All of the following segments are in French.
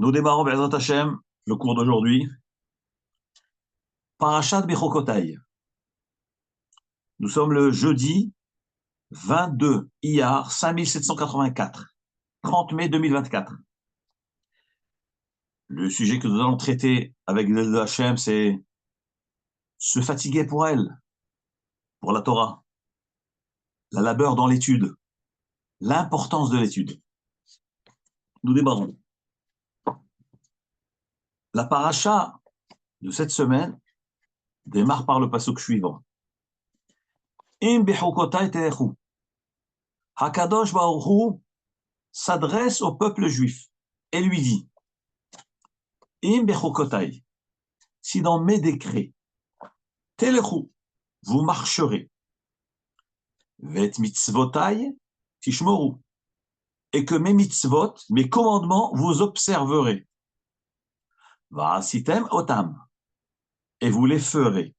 Nous démarrons, Be'ezrat Hashem, le cours d'aujourd'hui. Parashat Bechokotai. Nous sommes le jeudi 22 Iyar 5784, 30 mai 2024. Le sujet que nous allons traiter avec l'aide de Hashem, c'est se fatiguer pour elle, pour la Torah, la labeur dans l'étude, l'importance de l'étude. Nous démarrons. La paracha de cette semaine démarre par le pasuk suivant. Im bechokotai terechu. Hakadosh Baruch Hu s'adresse au peuple juif et lui dit Im bechokotai, si dans mes décrets, telechu, vous marcherez, vet mitzvotai tishmoru, et que mes mitzvot, mes commandements, vous observerez. Va'asitem otam, et vous les ferez.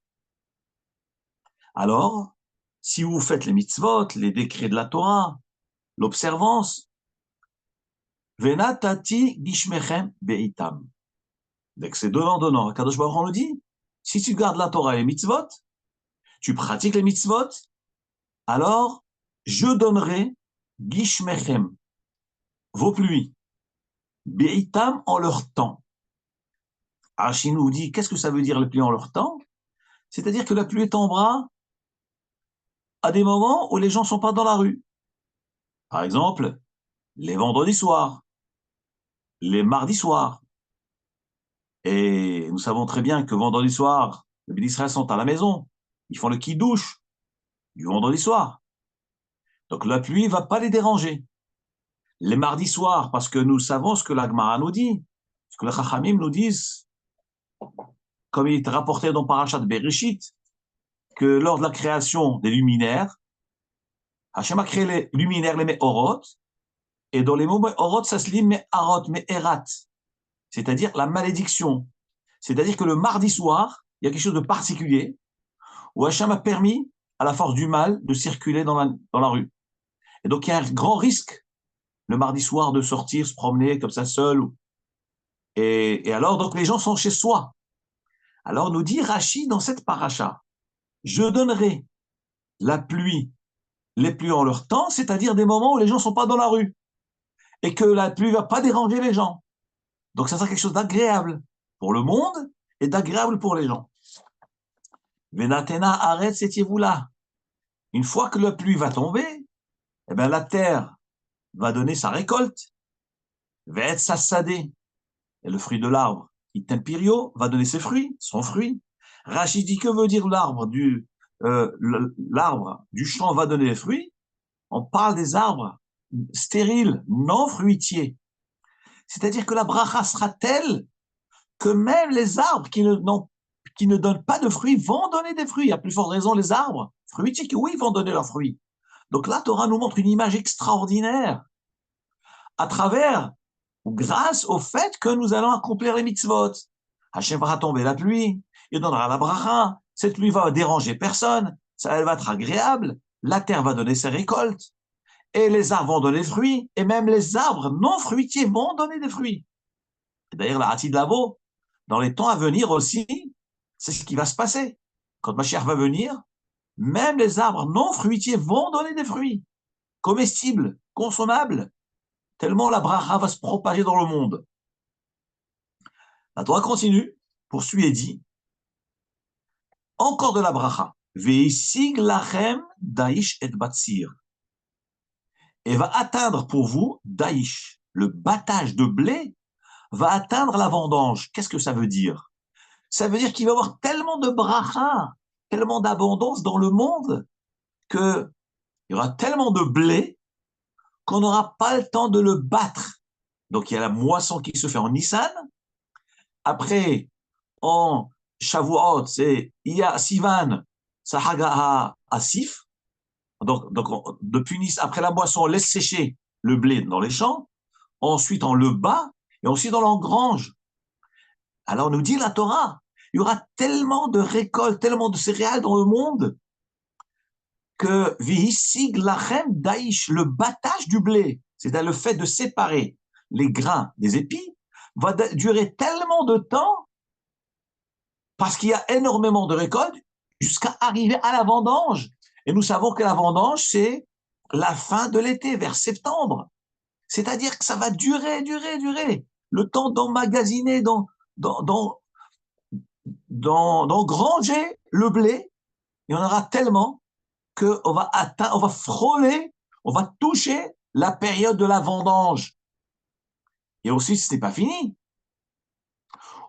Alors, si vous faites les mitzvot, les décrets de la Torah, l'observance, venatati gishmechem beitam. Donc c'est donnant. Kadosh Baruch Hu nous dit, si tu gardes la Torah et les mitzvot, tu pratiques les mitzvot, alors je donnerai gishmechem, vos pluies, beitam en leur temps. Rashi nous dit, qu'est-ce que ça veut dire les pluies en leur temps? C'est-à-dire que la pluie tombera à des moments où les gens ne sont pas dans la rue. Par exemple, les vendredis soirs, les mardis soirs. Et nous savons très bien que vendredi soir, les bénis Israël sont à la maison. Ils font le kidouche du vendredi soir. Donc la pluie ne va pas les déranger. Les mardis soirs, parce que nous savons ce que la Gemara nous dit, ce que les Chachamim nous disent, comme il est rapporté dans Parashat Bereshit, que lors de la création des luminaires, Hachem a créé les luminaires, les Me'orot, et dans les mots Me'orot, ça se lit Me'arot, Me'erat, c'est-à-dire la malédiction. C'est-à-dire que le mardi soir, il y a quelque chose de particulier, où Hachem a permis à la force du mal de circuler dans la rue. Et donc, il y a un grand risque, le mardi soir, de sortir, se promener comme ça seul. Et alors, donc, les gens sont chez soi. Alors, nous dit Rashi dans cette paracha, je donnerai la pluie, les pluies en leur temps, c'est-à-dire des moments où les gens ne sont pas dans la rue. Et que la pluie ne va pas déranger les gens. Donc, ça sera quelque chose d'agréable pour le monde et d'agréable pour les gens. Venatena arrête, c'était-vous là. Une fois que la pluie va tomber, eh bien, la terre va donner sa récolte, va être sassadée. Et le fruit de l'arbre, Itempirio, va donner ses fruits, son fruit. Rachid dit, que veut dire l'arbre du champ va donner les fruits? On parle des arbres stériles, non fruitiers. C'est-à-dire que la bracha sera telle que même les arbres qui ne donnent pas de fruits vont donner des fruits. À plus forte raison, les arbres fruitiers qui, oui, vont donner leurs fruits. Donc là, Torah nous montre une image extraordinaire à travers, ou grâce au fait que nous allons accomplir les mitzvot. Hachem fera tomber la pluie, il donnera la bracha, cette pluie va déranger personne, elle va être agréable, la terre va donner ses récoltes, et les arbres vont donner des fruits, et même les arbres non fruitiers vont donner des fruits. D'ailleurs, la Hatid Lavo, dans les temps à venir aussi, c'est ce qui va se passer. Quand Mashiach va venir, même les arbres non fruitiers vont donner des fruits, comestibles, consommables, tellement la bracha va se propager dans le monde. La Torah continue, poursuit et dit, encore de la bracha, ve'isig lachem da'ish et batsir, et va atteindre pour vous da'ish, le battage de blé va atteindre la vendange. Qu'est-ce que ça veut dire? Ça veut dire qu'il va y avoir tellement de bracha, tellement d'abondance dans le monde, qu'il y aura tellement de blé qu'on n'aura pas le temps de le battre. Donc il y a la moisson qui se fait en Nissan. Après, en Shavuot, c'est Iya Sivan, Sahaga Asif. Donc depuis Nice, après la moisson, on laisse sécher le blé dans les champs. Ensuite, on le bat et ensuite on l'engrange. Alors nous dit la Torah, il y aura tellement de récoltes, tellement de céréales dans le monde que vihisig lachem daïch, le battage du blé, c'est-à-dire le fait de séparer les grains des épis, va durer tellement de temps parce qu'il y a énormément de récoltes jusqu'à arriver à la vendange. Et nous savons que la vendange, c'est la fin de l'été, vers septembre. C'est-à-dire que ça va durer, durer, durer. Le temps d'emmagasiner, d'engranger le blé, il y en aura tellement qu'on va atteindre, on va frôler, on va toucher la période de la vendange. Et ensuite, ce n'est pas fini.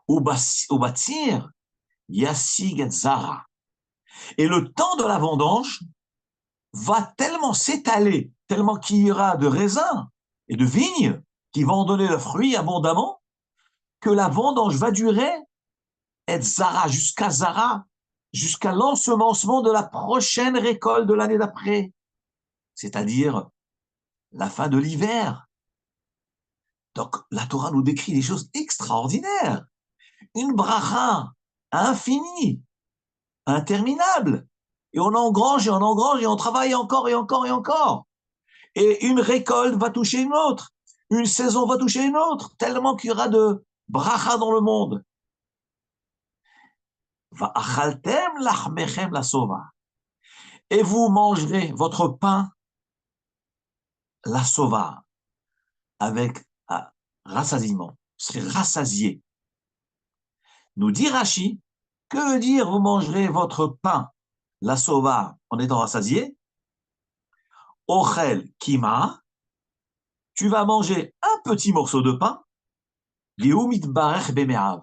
Au bâtir, Yassig et Zara. Et le temps de la vendange va tellement s'étaler, tellement qu'il y aura de raisins et de vignes qui vont donner leurs fruits abondamment, que la vendange va durer et Zara, jusqu'à l'ensemencement de la prochaine récolte de l'année d'après, c'est-à-dire la fin de l'hiver. Donc, la Torah nous décrit des choses extraordinaires. Une bracha infinie, interminable. Et on engrange et on engrange et on travaille encore et encore et encore. Et une récolte va toucher une autre. Une saison va toucher une autre. Tellement qu'il y aura de bracha dans le monde. Va'achaltem lachmechem la sova. Et vous mangerez votre pain, la sova, avec rassasiement. Vous serez rassasié. Nous dit Rashi, que veut dire vous mangerez votre pain, la sova, en étant rassasié? Ochel kima, tu vas manger un petit morceau de pain, liumit barech bemeav.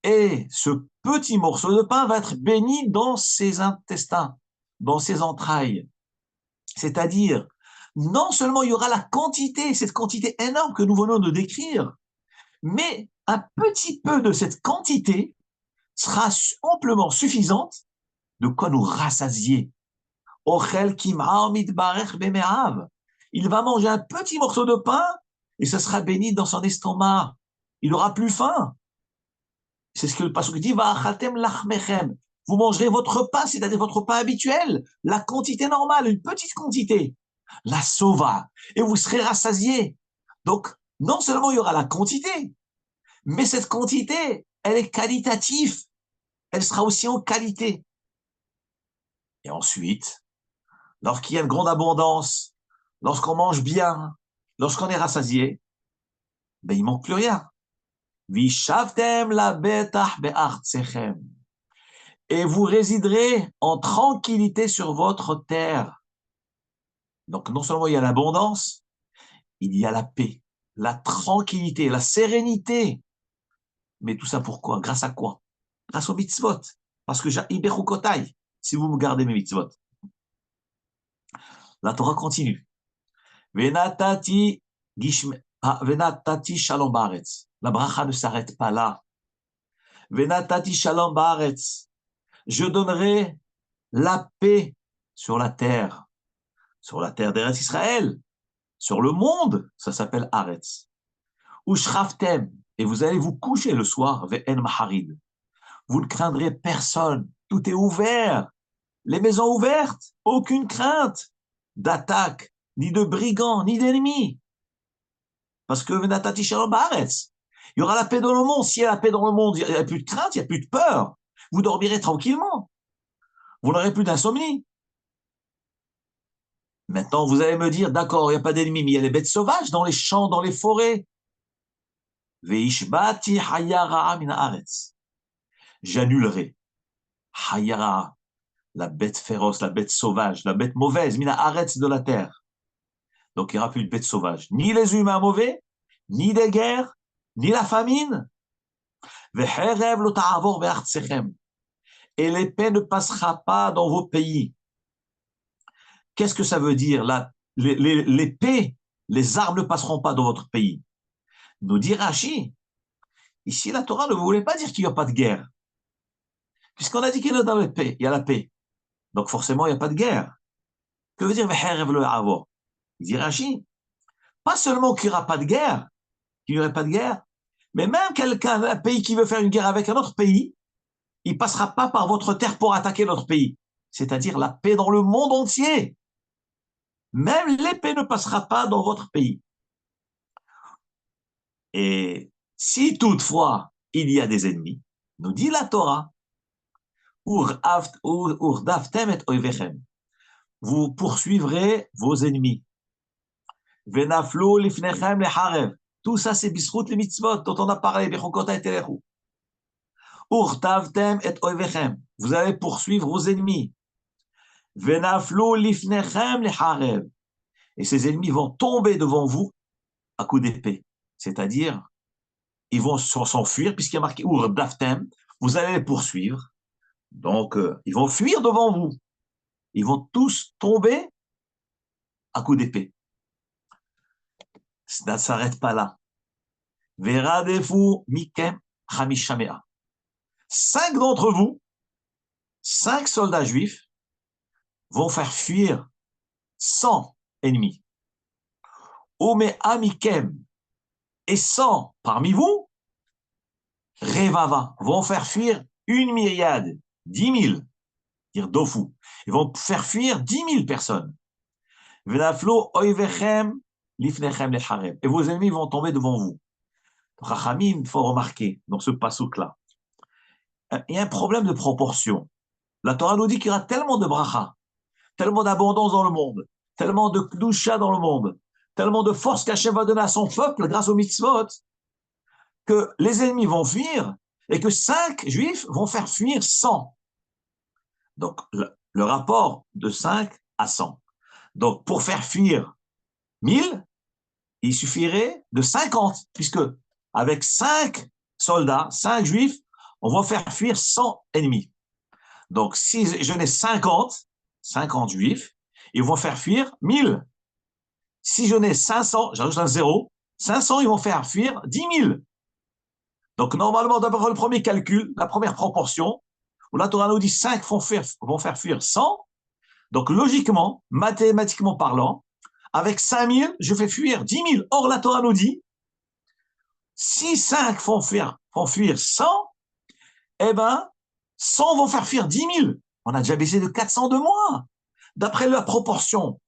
Et ce petit morceau de pain va être béni dans ses intestins, dans ses entrailles. C'est-à-dire, non seulement il y aura la quantité, cette quantité énorme que nous venons de décrire, mais un petit peu de cette quantité sera amplement suffisante de quoi nous rassasier. Ochel kim'a mitbarech bemeav. Il va manger un petit morceau de pain et ce sera béni dans son estomac. Il n'aura plus faim. C'est ce que le pasuk dit, va'achatem lachmechem. Vous mangerez votre pain, c'est-à-dire votre pain habituel, la quantité normale, une petite quantité, la sova, et vous serez rassasiés. Donc, non seulement il y aura la quantité, mais cette quantité, elle est qualitative, elle sera aussi en qualité. Et ensuite, lorsqu'il y a une grande abondance, lorsqu'on mange bien, lorsqu'on est rassasié, ben, il ne manque plus rien. Vishavtem la betach be'artsechem. Et vous résiderez en tranquillité sur votre terre. Donc, non seulement il y a l'abondance, il y a la paix, la tranquillité, la sérénité. Mais tout ça pourquoi? Grâce à quoi? Grâce aux mitzvot. Parce que j'aibechukotai, si vous me gardez mes mitzvot. La Torah continue. Venatati shalom baretz. La bracha ne s'arrête pas là. Venatati shalom baretz. Je donnerai la paix sur la terre d'Eretz Israël, sur le monde, ça s'appelle Aretz. Ushraftem, et vous allez vous coucher le soir, ve'en maharid. Vous ne craindrez personne, tout est ouvert, les maisons ouvertes, aucune crainte d'attaque, ni de brigands, ni d'ennemis. Parce que venatati shalom ba'aretz. Il y aura la paix dans le monde. S'il y a la paix dans le monde, il n'y a plus de crainte, il n'y a plus de peur. Vous dormirez tranquillement. Vous n'aurez plus d'insomnie. Maintenant, vous allez me dire, d'accord, il n'y a pas d'ennemis, mais il y a les bêtes sauvages dans les champs, dans les forêts. Veishbati hayara min haaretz. J'annulerai hayara, la bête féroce, la bête sauvage, la bête mauvaise, min haaretz de la terre. Donc, il n'y aura plus de bêtes sauvages. Ni les humains mauvais, ni des guerres, ni la famine. Vecherev lo ta'avor be'artsechem. Et l'épée ne passera pas dans vos pays. Qu'est-ce que ça veut dire? L'épée, les armes ne passeront pas dans votre pays. Nous dit Rashi, ici la Torah ne voulait pas dire qu'il n'y a pas de guerre. Puisqu'on a dit qu'il y a dans la paix, il y a la paix. Donc forcément, il n'y a pas de guerre. Que veut dire Vecherev lo ta'avor? Il dit Rashi, pas seulement qu'il n'y aura pas de guerre, qu'il n'y aurait pas de guerre, mais même un pays qui veut faire une guerre avec un autre pays, il ne passera pas par votre terre pour attaquer notre pays. C'est-à-dire la paix dans le monde entier. Même l'épée ne passera pas dans votre pays. Et Si toutefois il y a des ennemis, nous dit la Torah, Urdaftem et oivechem. Vous poursuivrez vos ennemis. Venaflu lifnechem lecharev. Tout ça, c'est bisrout les mitzvot dont on a parlé. Bechokota et telechu. Urtavtem et oivechem. Vous allez poursuivre vos ennemis. Venaflu lifnechem lecharev. Et ces ennemis vont tomber devant vous à coups d'épée. C'est-à-dire, ils vont s'enfuir, puisqu'il y a marqué Urdaftem. Vous allez les poursuivre. Donc, ils vont fuir devant vous. Ils vont tous tomber à coups d'épée. Ça ne s'arrête pas là. Veradefu mikem hamishamea. 5 d'entre vous, 5 soldats juifs, vont faire fuir 100 ennemis. Ome amikem, et 100 parmi vous, revava, vont faire fuir une myriade, 10 000, dire dofu. Ils vont faire fuir 10 000 personnes. Venaflo oivechem lifnechem lecharem. Et vos ennemis vont tomber devant vous. Rachamim, il faut remarquer dans ce passouk-là, il y a un problème de proportion. La Torah nous dit qu'il y aura tellement de bracha, tellement d'abondance dans le monde, tellement de kdusha dans le monde, tellement de force qu'Hachem va donner à son peuple grâce aux mitzvot, que les ennemis vont fuir et que 5 juifs vont faire fuir 100. Donc, le rapport de 5 à 100. Donc, pour faire fuir 1000, il suffirait de 50, puisque avec 5 soldats, 5 juifs, on va faire fuir 100 ennemis. Donc, si je n'ai 50 juifs, ils vont faire fuir 1000. Si je n'ai 500, j'ajoute un 0, 500, ils vont faire fuir 10 000. Donc, normalement, d'abord, le premier calcul, la première proportion, où la Torah nous dit 5 vont faire fuir 100. Donc, logiquement, mathématiquement parlant, avec 5000, je fais fuir 10 000. Or, la Torah nous dit, si 5 font fuir 100, eh ben, 100 vont faire fuir 10 000. On a déjà baissé de 400 de moins. D'après la proportion,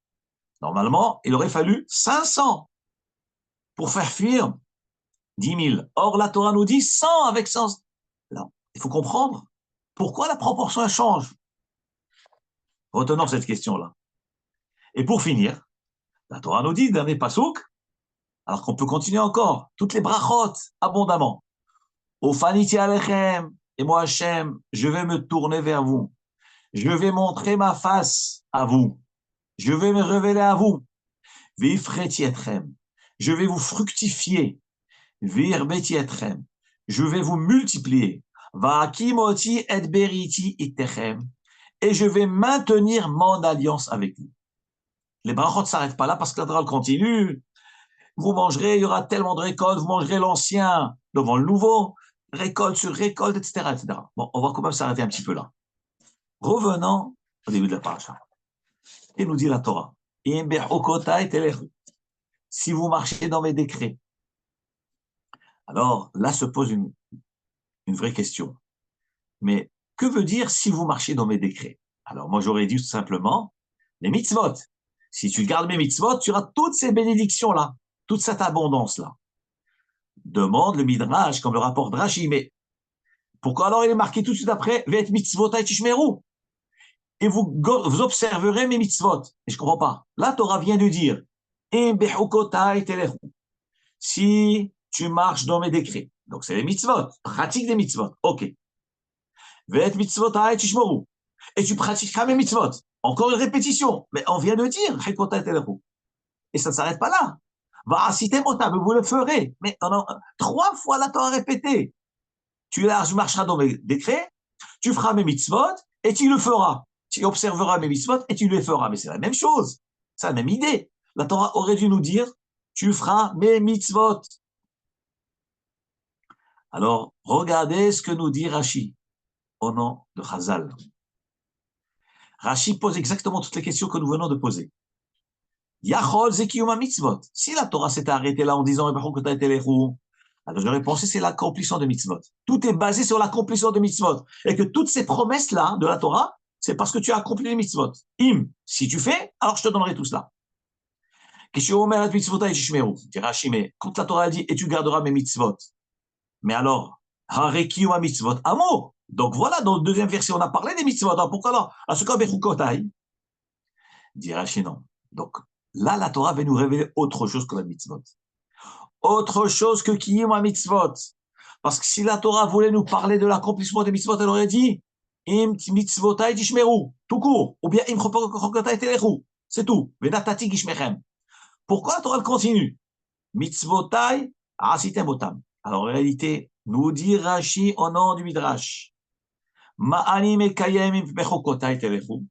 normalement, il aurait fallu 500 pour faire fuir 10 000. Or, la Torah nous dit 100 avec 100. Alors, il faut comprendre pourquoi la proportion elle change. Retenons cette question-là. Et pour finir, la Torah nous dit, dernier pasouk, alors qu'on peut continuer encore, toutes les brachot abondamment. Ofaniti alechem, et moi Hachem, je vais me tourner vers vous. Je vais montrer ma face à vous. Je vais me révéler à vous. Vifreti etrem, je vais vous fructifier. Virbeti etrem, je vais vous multiplier. Vaakimoti et beriti itechem, et je vais maintenir mon alliance avec vous. Les brachot ne s'arrêtent pas là parce que la Torah continue. Vous mangerez, il y aura tellement de récoltes, vous mangerez l'ancien devant le nouveau, récolte sur récolte, etc., etc. Bon, on va quand même s'arrêter un petit peu là. Revenons au début de la paracha. Et nous dit la Torah, si vous marchez dans mes décrets. Alors là se pose une vraie question. Mais que veut dire si vous marchez dans mes décrets? Alors moi j'aurais dit tout simplement les mitzvot. Si tu gardes mes mitzvot, tu auras toutes ces bénédictions-là, toute cette abondance-là. Demande le Midrash, comme le rapport de Rashi, mais pourquoi alors il est marqué tout de suite après Ve'et mitzvotai tishmeru, et vous observerez mes mitzvot? Et je ne comprends pas. La Torah vient de dire si tu marches dans mes décrets, donc c'est les mitzvot, pratique des mitzvot, ok. Ve'et mitzvotai tishmeru, et tu pratiqueras mes mitzvot. Encore une répétition, mais on vient de dire et ça ne s'arrête pas là. Vous le ferez. Mais 3 fois la Torah répété. Tu marcheras dans mes décrets, tu feras mes mitzvot, et tu le feras. Tu observeras mes mitzvot, et tu les feras. Mais c'est la même chose. C'est la même idée. La Torah aurait dû nous dire, tu feras mes mitzvot. Alors, regardez ce que nous dit Rashi, au nom de Chazal. Rashi pose exactement toutes les questions que nous venons de poser. Yachol zekiyuma mitzvot. Si la Torah s'était arrêtée là en disant alors j'aurais pensé c'est l'accomplissement de mitzvot. Tout est basé sur l'accomplissement de mitzvot. Et que toutes ces promesses-là de la Torah, c'est parce que tu as accompli les mitzvot. Si tu fais, alors je te donnerai tout cela. Mais quand la Torah dit et tu garderas mes mitzvot, Mais alors, Harekiu ma mitzvot amo. Donc voilà, dans le deuxième verset, on a parlé des mitzvot. Alors pourquoi alors Asuka bechukotai dit Rashi non. Donc là, la Torah va nous révéler autre chose que la mitzvot. Autre chose que kiyum ma mitzvot. Parce que si la Torah voulait nous parler de l'accomplissement des mitzvot, elle aurait dit im mitzvotai tishmeru, tout court. Ou bien im chokotai telechu. C'est tout. Vedatati gishmechem. Pourquoi la Torah continue mitzvotai asitem otam. Alors en réalité, nous dit Rashi au nom du Midrash. Ma'ani mekayem im bechokotai telechu.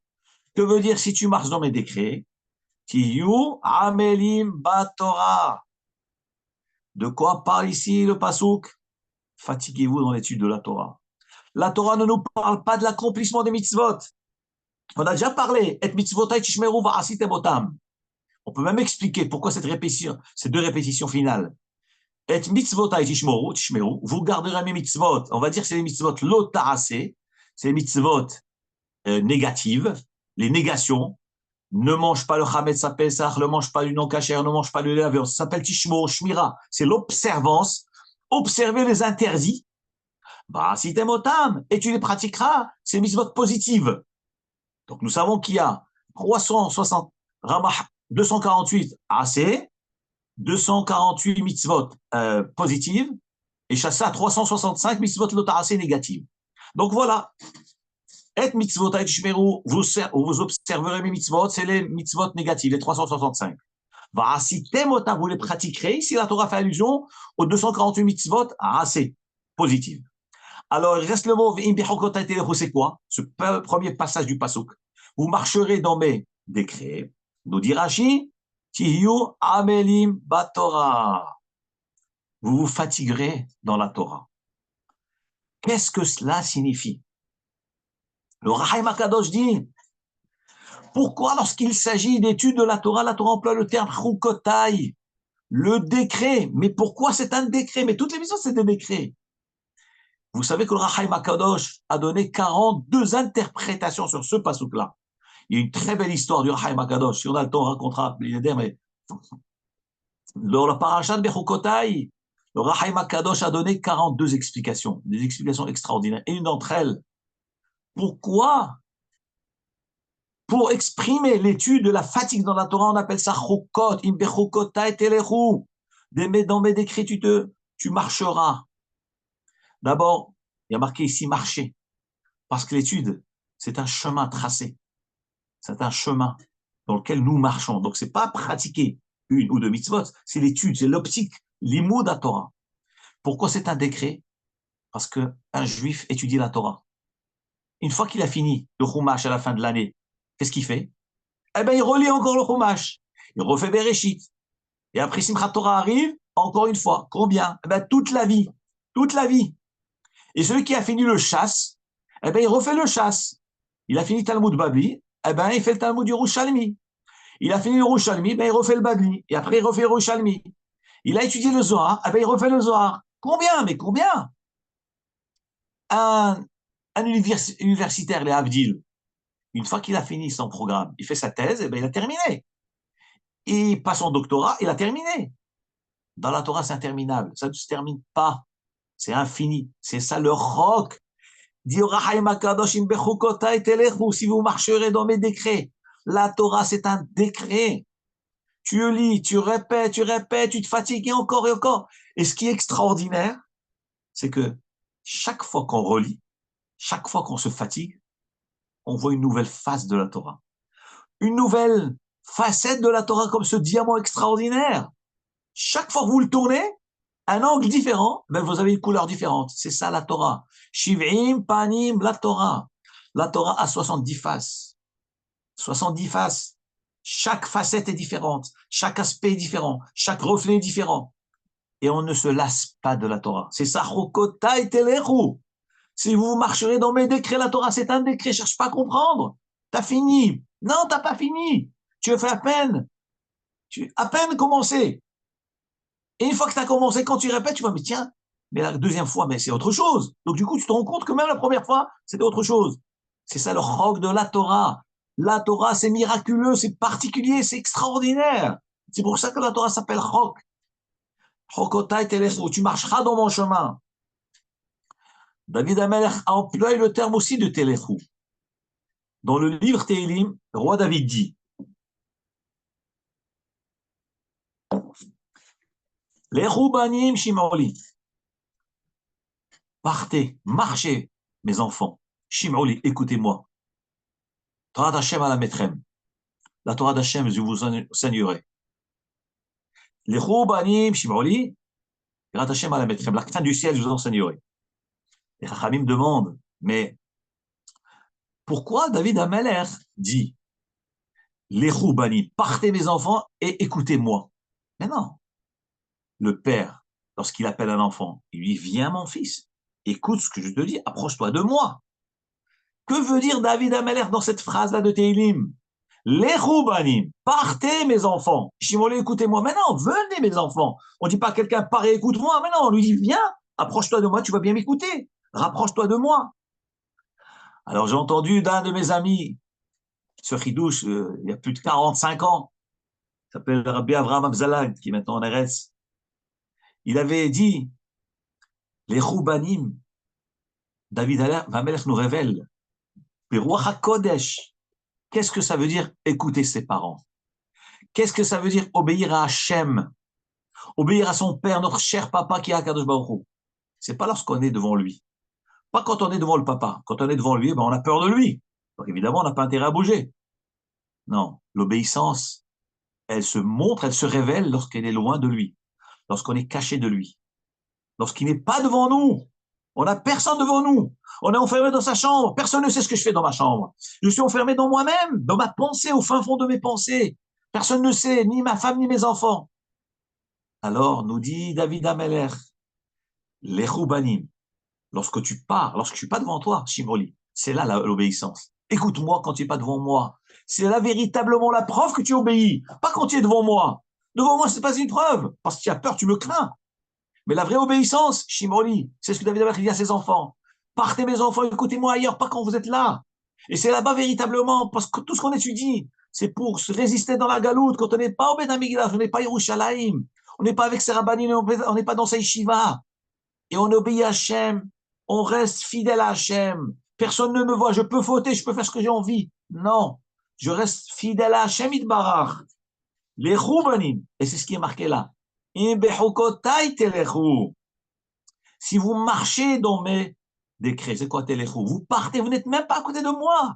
Que veut dire si tu marches dans mes décrets? Tiyu amelim batorah. De quoi parle ici le pasouk? Fatiguez-vous dans l'étude de la Torah. La Torah ne nous parle pas de l'accomplissement des mitzvot. On a déjà parlé. Et mitzvotai tishmeru va'asitem otam. On peut même expliquer pourquoi cette répétition, ces deux répétitions finales. Et mitzvotai tishmeru, vous garderez mes mitzvot. On va dire que c'est les mitzvot lo ta'ase, c'est les mitzvot négatives, les négations. Ne mange pas le chametz à Pesach, ne mange pas du non-kasher, ne mange pas le lait. Ça s'appelle tishmo, shmira. C'est l'observance. Observer les interdits. Bah, si t'aimes otam, et tu les pratiqueras, c'est mitzvot positive. Donc, nous savons qu'il y a 360, Ramah 248 AC, 248 mitzvot positives, et Chassa 365 mitzvot lotaracé négatives. Donc, voilà. Et mitzvot et shmeru, vous observerez mes mitzvot, c'est les mitzvot négatives, les 365. Va si temota, vous les pratiquerez. Ici, la Torah fait allusion aux 248 mitzvot assez positives. Alors, il reste le mot c'est quoi? Ce premier passage du pasuk. Vous marcherez dans mes décrets. Nous dit Rashi, tiyu amelim batorah. Vous vous fatiguerez dans la Torah. Qu'est-ce que cela signifie? Le Rahaim HaKadosh dit, pourquoi lorsqu'il s'agit d'études de la Torah emploie le terme chukotai, le décret? Mais pourquoi c'est un décret? Mais toutes les missions, c'est des décrets. Vous savez que le Rahaim HaKadosh a donné 42 interprétations sur ce pasuk-là. Il y a une très belle histoire du Rahaim HaKadosh. Si on a le temps, on racontera. Mais dans la parasha de Bechukotai, le Rahaim HaKadosh a donné 42 explications, des explications extraordinaires. Et une d'entre elles, pourquoi? Pour exprimer l'étude de la fatigue dans la Torah, on appelle ça chokot, im bechukotai telechu. Dans mes décrets, tu marcheras. D'abord, il y a marqué ici marcher, parce que l'étude, c'est un chemin tracé. C'est un chemin dans lequel nous marchons. Donc, c'est pas pratiquer une ou deux mitzvot, c'est l'étude, c'est l'optique, l'imoud à Torah. Pourquoi c'est un décret? Parce qu'un juif étudie la Torah. Une fois qu'il a fini le chumash à la fin de l'année, qu'est-ce qu'il fait? Eh bien, il relit encore le chumash. Il refait Bereshit. Et après, Simchat Torah arrive, encore une fois. Combien? Eh bien, toute la vie. Toute la vie. Et celui qui a fini le chasse, eh bien, il refait le chasse. Il a fini Talmud Babli, eh bien, il fait le Talmud Yerushalmi. Il a fini le Yerushalmi, ben, il refait le Babli. Et après, il refait le Yerushalmi. Il a étudié le Zohar, eh bien, il refait le Zohar. Combien? Mais combien? Un universitaire, les Avdil, une fois qu'il a fini son programme, il fait sa thèse, eh bien, il a terminé. Il passe son doctorat, il a terminé. Dans la Torah, c'est interminable. Ça ne se termine pas. C'est infini. C'est ça le roc. Si vous marcherez dans mes décrets, la Torah, c'est un décret. Tu lis, tu répètes, tu te fatigues et encore et encore. Et ce qui est extraordinaire, c'est que chaque fois qu'on relit, chaque fois qu'on se fatigue, on voit une nouvelle face de la Torah. Une nouvelle facette de la Torah comme ce diamant extraordinaire. Chaque fois que vous le tournez, un angle différent, ben vous avez une couleur différente. C'est ça la Torah. Shiv'im panim la Torah. La Torah a 70 faces. 70 faces. Chaque facette est différente. Chaque aspect est différent. Chaque reflet est différent. Et on ne se lasse pas de la Torah. C'est ça. Chokotai telechu. Si vous marcherez dans mes décrets, la Torah, c'est un décret. Cherche pas à comprendre. T'as fini. Non, t'as pas fini. Tu as fait à peine. Tu as à peine commencé. Et une fois que tu as commencé, quand tu répètes, tu vois, mais tiens, mais la deuxième fois, mais c'est autre chose. Donc du coup, tu te rends compte que même la première fois, c'était autre chose. C'est ça le chok de la Torah. La Torah, c'est miraculeux, c'est particulier, c'est extraordinaire. C'est pour ça que la Torah s'appelle chok. Chokotai telechu, tu marcheras dans mon chemin. David Amelech a employé le terme aussi de Téléchou. Dans le livre Télim, le roi David dit Lechu banim shim'oli. Partez, marchez, mes enfants. Shim'oli, écoutez-moi. Torah d'Hachem à la Metrem. La Torah d'Hachem, je vous enseignerai. Lechu banim shim'oli. Torah d'Hachem à la Metrem. La crainte du ciel, je vous enseignerai. Les Chachamim demandent, mais pourquoi David Amelech dit Lechu banim, partez mes enfants et écoutez-moi. Mais non. Le père, lorsqu'il appelle un enfant, il lui dit viens mon fils, écoute ce que je te dis, approche-toi de moi. Que veut dire David Amelech dans cette phrase-là de Teilim? Lechu banim, partez mes enfants. Shimolé, écoutez-moi. Maintenant, venez mes enfants. On ne dit pas à quelqu'un, pars et écoute-moi. Maintenant, on lui dit, viens, approche-toi de moi, tu vas bien m'écouter. Rapproche-toi de moi. Alors, j'ai entendu d'un de mes amis, ce Chidouche, il y a plus de 45 ans, il s'appelle Rabbi Avraham Abzalag, qui est maintenant en RS. Il avait dit, Lechu banim, David Amelech nous révèle, Ruach HaKodesh, qu'est-ce que ça veut dire écouter ses parents? Qu'est-ce que ça veut dire obéir à Hachem? Obéir à son père, notre cher papa qui est à Kadosh Baruch Hu. C'est pas lorsqu'on est devant lui. Pas quand on est devant le papa. Quand on est devant lui, ben on a peur de lui. Donc évidemment, on n'a pas intérêt à bouger. Non, l'obéissance, elle se montre, elle se révèle lorsqu'elle est loin de lui, lorsqu'on est caché de lui, lorsqu'il n'est pas devant nous. On n'a personne devant nous. On est enfermé dans sa chambre. Personne ne sait ce que je fais dans ma chambre. Je suis enfermé dans moi-même, dans ma pensée, au fin fond de mes pensées. Personne ne sait, ni ma femme, ni mes enfants. Alors, nous dit David Amelech, Lechu banim, lorsque tu pars, lorsque je ne suis pas devant toi, Shimoli, c'est là l'obéissance. Écoute-moi quand tu n'es pas devant moi. C'est là véritablement la preuve que tu obéis. Pas quand tu es devant moi. Devant moi, ce n'est pas une preuve. Parce que tu as peur, tu me crains. Mais la vraie obéissance, Shimoli, c'est ce que David Amelech dit à ses enfants. Partez mes enfants, écoutez-moi ailleurs, pas quand vous êtes là. Et c'est là-bas véritablement, parce que tout ce qu'on étudie, c'est pour se résister dans la galoute, quand on n'est pas au Beth Amikdash, on n'est pas à Yerushalayim, on n'est pas avec ses rabbanim, on n'est pas dans sa yeshiva. Et on obéit à Hachem, on reste fidèle à Hachem. Personne ne me voit, je peux fauter, je peux faire ce que j'ai envie. Non, je reste fidèle à Hachem Itbarach. Les Choubanim, et c'est ce qui est marqué là. Si vous marchez dans mes décrets, c'est quoi Telechou? Vous partez, vous n'êtes même pas à côté de moi.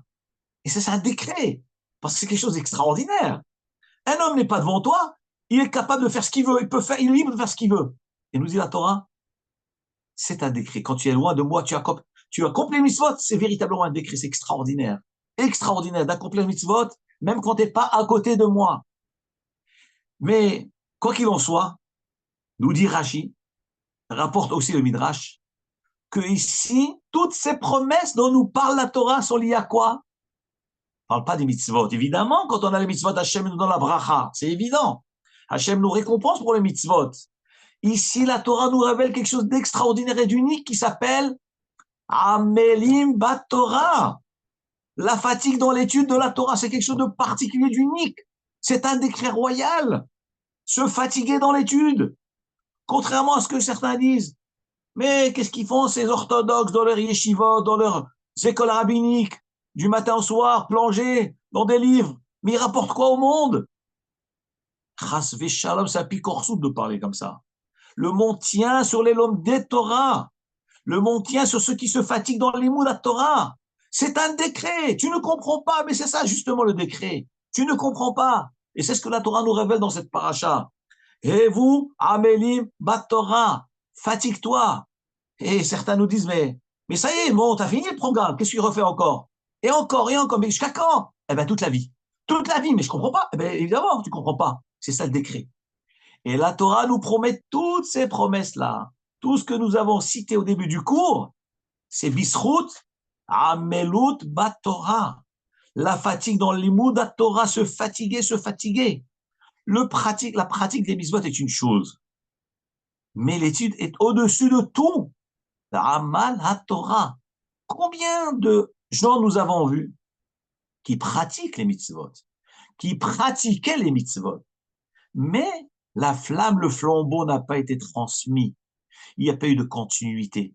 Et ça, c'est un décret, parce que c'est quelque chose d'extraordinaire. Un homme n'est pas devant toi, il est capable de faire ce qu'il veut, il peut faire, il est libre de faire ce qu'il veut. Et nous dit la Torah, c'est un décret. Quand tu es loin de moi, tu accomplis le mitzvot, c'est véritablement un décret, c'est extraordinaire. Extraordinaire d'accomplir le mitzvot, même quand tu n'es pas à côté de moi. Mais, quoi qu'il en soit, nous dit Rashi, rapporte aussi le Midrash, que ici, toutes ces promesses dont nous parle la Torah sont liées à quoi? On ne parle pas des mitzvot. Évidemment, quand on a les mitzvot, Hachem nous donne la bracha. C'est évident. Hachem nous récompense pour les mitzvot. Ici, la Torah nous révèle quelque chose d'extraordinaire et d'unique qui s'appelle Amelim Bat Torah. La fatigue dans l'étude de la Torah, c'est quelque chose de particulier, d'unique. C'est un décret royal. Se fatiguer dans l'étude. Contrairement à ce que certains disent. Mais qu'est-ce qu'ils font ces orthodoxes dans leur yeshiva, dans leurs écoles rabbiniques, du matin au soir, plonger dans des livres? Mais ils rapportent quoi au monde? Chas v'shalom, c'est un picorsout de parler comme ça. Le monde tient sur les lombes des Torah. Le monde tient sur ceux qui se fatiguent dans les mots de la Torah. C'est un décret. Tu ne comprends pas, mais c'est ça justement le décret. Tu ne comprends pas. Et c'est ce que la Torah nous révèle dans cette paracha. Et vous, Amélim, Bat Torah, fatigue-toi. Et certains nous disent, mais ça y est, bon, t'as fini le programme, qu'est-ce que tu refais encore? Et encore, mais jusqu'à quand? Eh bien, toute la vie. Toute la vie, mais je comprends pas. Eh bien, évidemment, tu comprends pas. C'est ça le décret. Et la Torah nous promet toutes ces promesses-là. Tout ce que nous avons cité au début du cours, c'est Bisrout, Amelut, Bat Torah. La fatigue dans l'imoud à Torah, se fatiguer, se fatiguer. La pratique des mitzvot est une chose. Mais l'étude est au-dessus de tout. Amal HaTorah. Combien de gens nous avons vus qui pratiquent les mitzvot, qui pratiquaient les mitzvot, mais la flamme, le flambeau n'a pas été transmis. Il n'y a pas eu de continuité.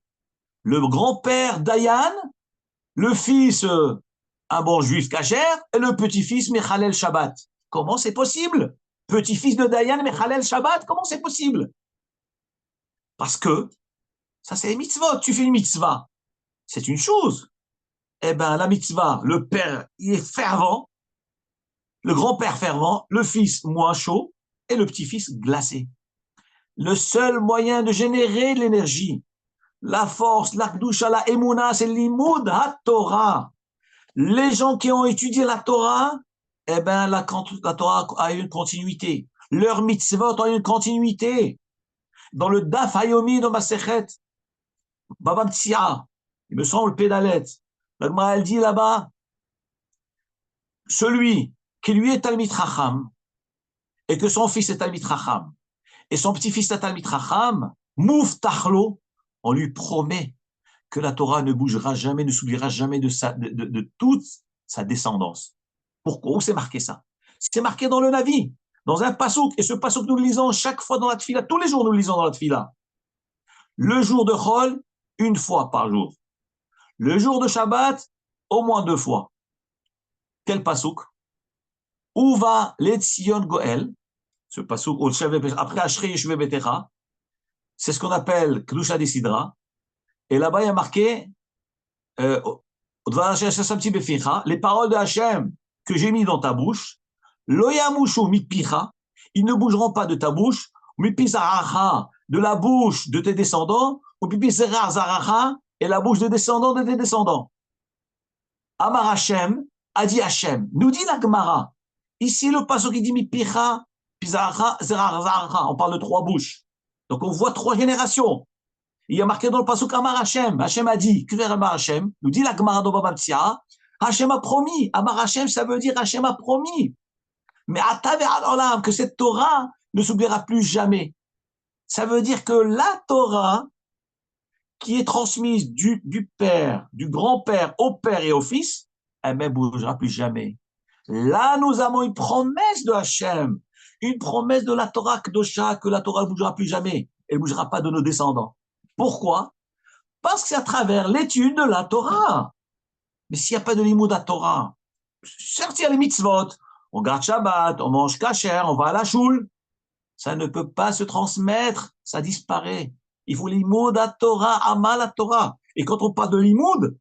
le grand-père Dayan, le fils, un bon juif cachère, et le petit-fils Mechalel Shabbat. Comment c'est possible? Petit-fils de Dayan, Mechalel Shabbat, comment c'est possible? Parce que ça, c'est les mitzvot. Tu fais une mitzvah, c'est une chose. Eh bien, la mitzvah, le père, il est fervent, le grand-père fervent, le fils moins chaud, et le petit-fils glacé. Le seul moyen de générer de l'énergie, la force, l'akdusha, la emuna, c'est l'imoud ha-Torah. Les gens qui ont étudié la Torah, eh ben, la Torah a une continuité. Leurs mitzvot ont une continuité. Dans le Daf Hayomi, dans Masechet, Baba Mtsia, il me semble, Pédalet, la Gemara, elle dit là-bas, celui qui lui est Talmid Chacham, et que son fils est Talmid Chacham, et son petit-fils est Talmid Chacham, Mouf Tachlo, on lui promet que la Torah ne bougera jamais, ne s'oubliera jamais de toute sa descendance. Pourquoi? Où c'est marqué ça? C'est marqué dans le Navi, dans un pasouk, et ce pasouk nous le lisons chaque fois dans la tfila, tous les jours nous le lisons dans la tfila. Le jour de Chol, une fois par jour. Le jour de Shabbat, au moins 2 fois. Quel pasouk? Où va l'Etzion Goel? Ce pasouk, après Ashrei Yeshve Betecha, c'est ce qu'on appelle Kedusha Desidra. Et là-bas, il y a marqué les paroles de Hachem que j'ai mis dans ta bouche, Lo yamushu mitpicha, ils ne bougeront pas de ta bouche, mitpizaracha, de la bouche de tes descendants, ou mitpizaracha, et la bouche des descendants de tes descendants. Amar Hachem, a dit Hachem, nous dit la Gemara. Ici, le passage qui dit mitpicha, pizaracha, zeracha, on parle de 3 bouches. Donc on voit 3 générations. Il y a marqué dans le pasuk Amar Hachem. Hachem a dit, que vers Amar Hachem, nous dit la Gemara dans Baba Mtsia, Hachem a promis. Amar Hachem, ça veut dire Hachem a promis. Mais Atave'al que cette Torah ne s'oubliera plus jamais. Ça veut dire que la Torah, qui est transmise du père, du grand-père au père et au fils, elle ne bougera plus jamais. Là, nous avons une promesse de Hachem, une promesse de la Torah Kedosha, que la Torah ne bougera plus jamais. Elle ne bougera pas de nos descendants. Pourquoi? Parce que c'est à travers l'étude de la Torah. Mais s'il n'y a pas de limoud à Torah, certes, il y a les mitzvot, on garde Shabbat, on mange kasher, on va à la choule, ça ne peut pas se transmettre, ça disparaît. Il faut limoud à Torah, amal à Torah. Et quand on parle de limoud,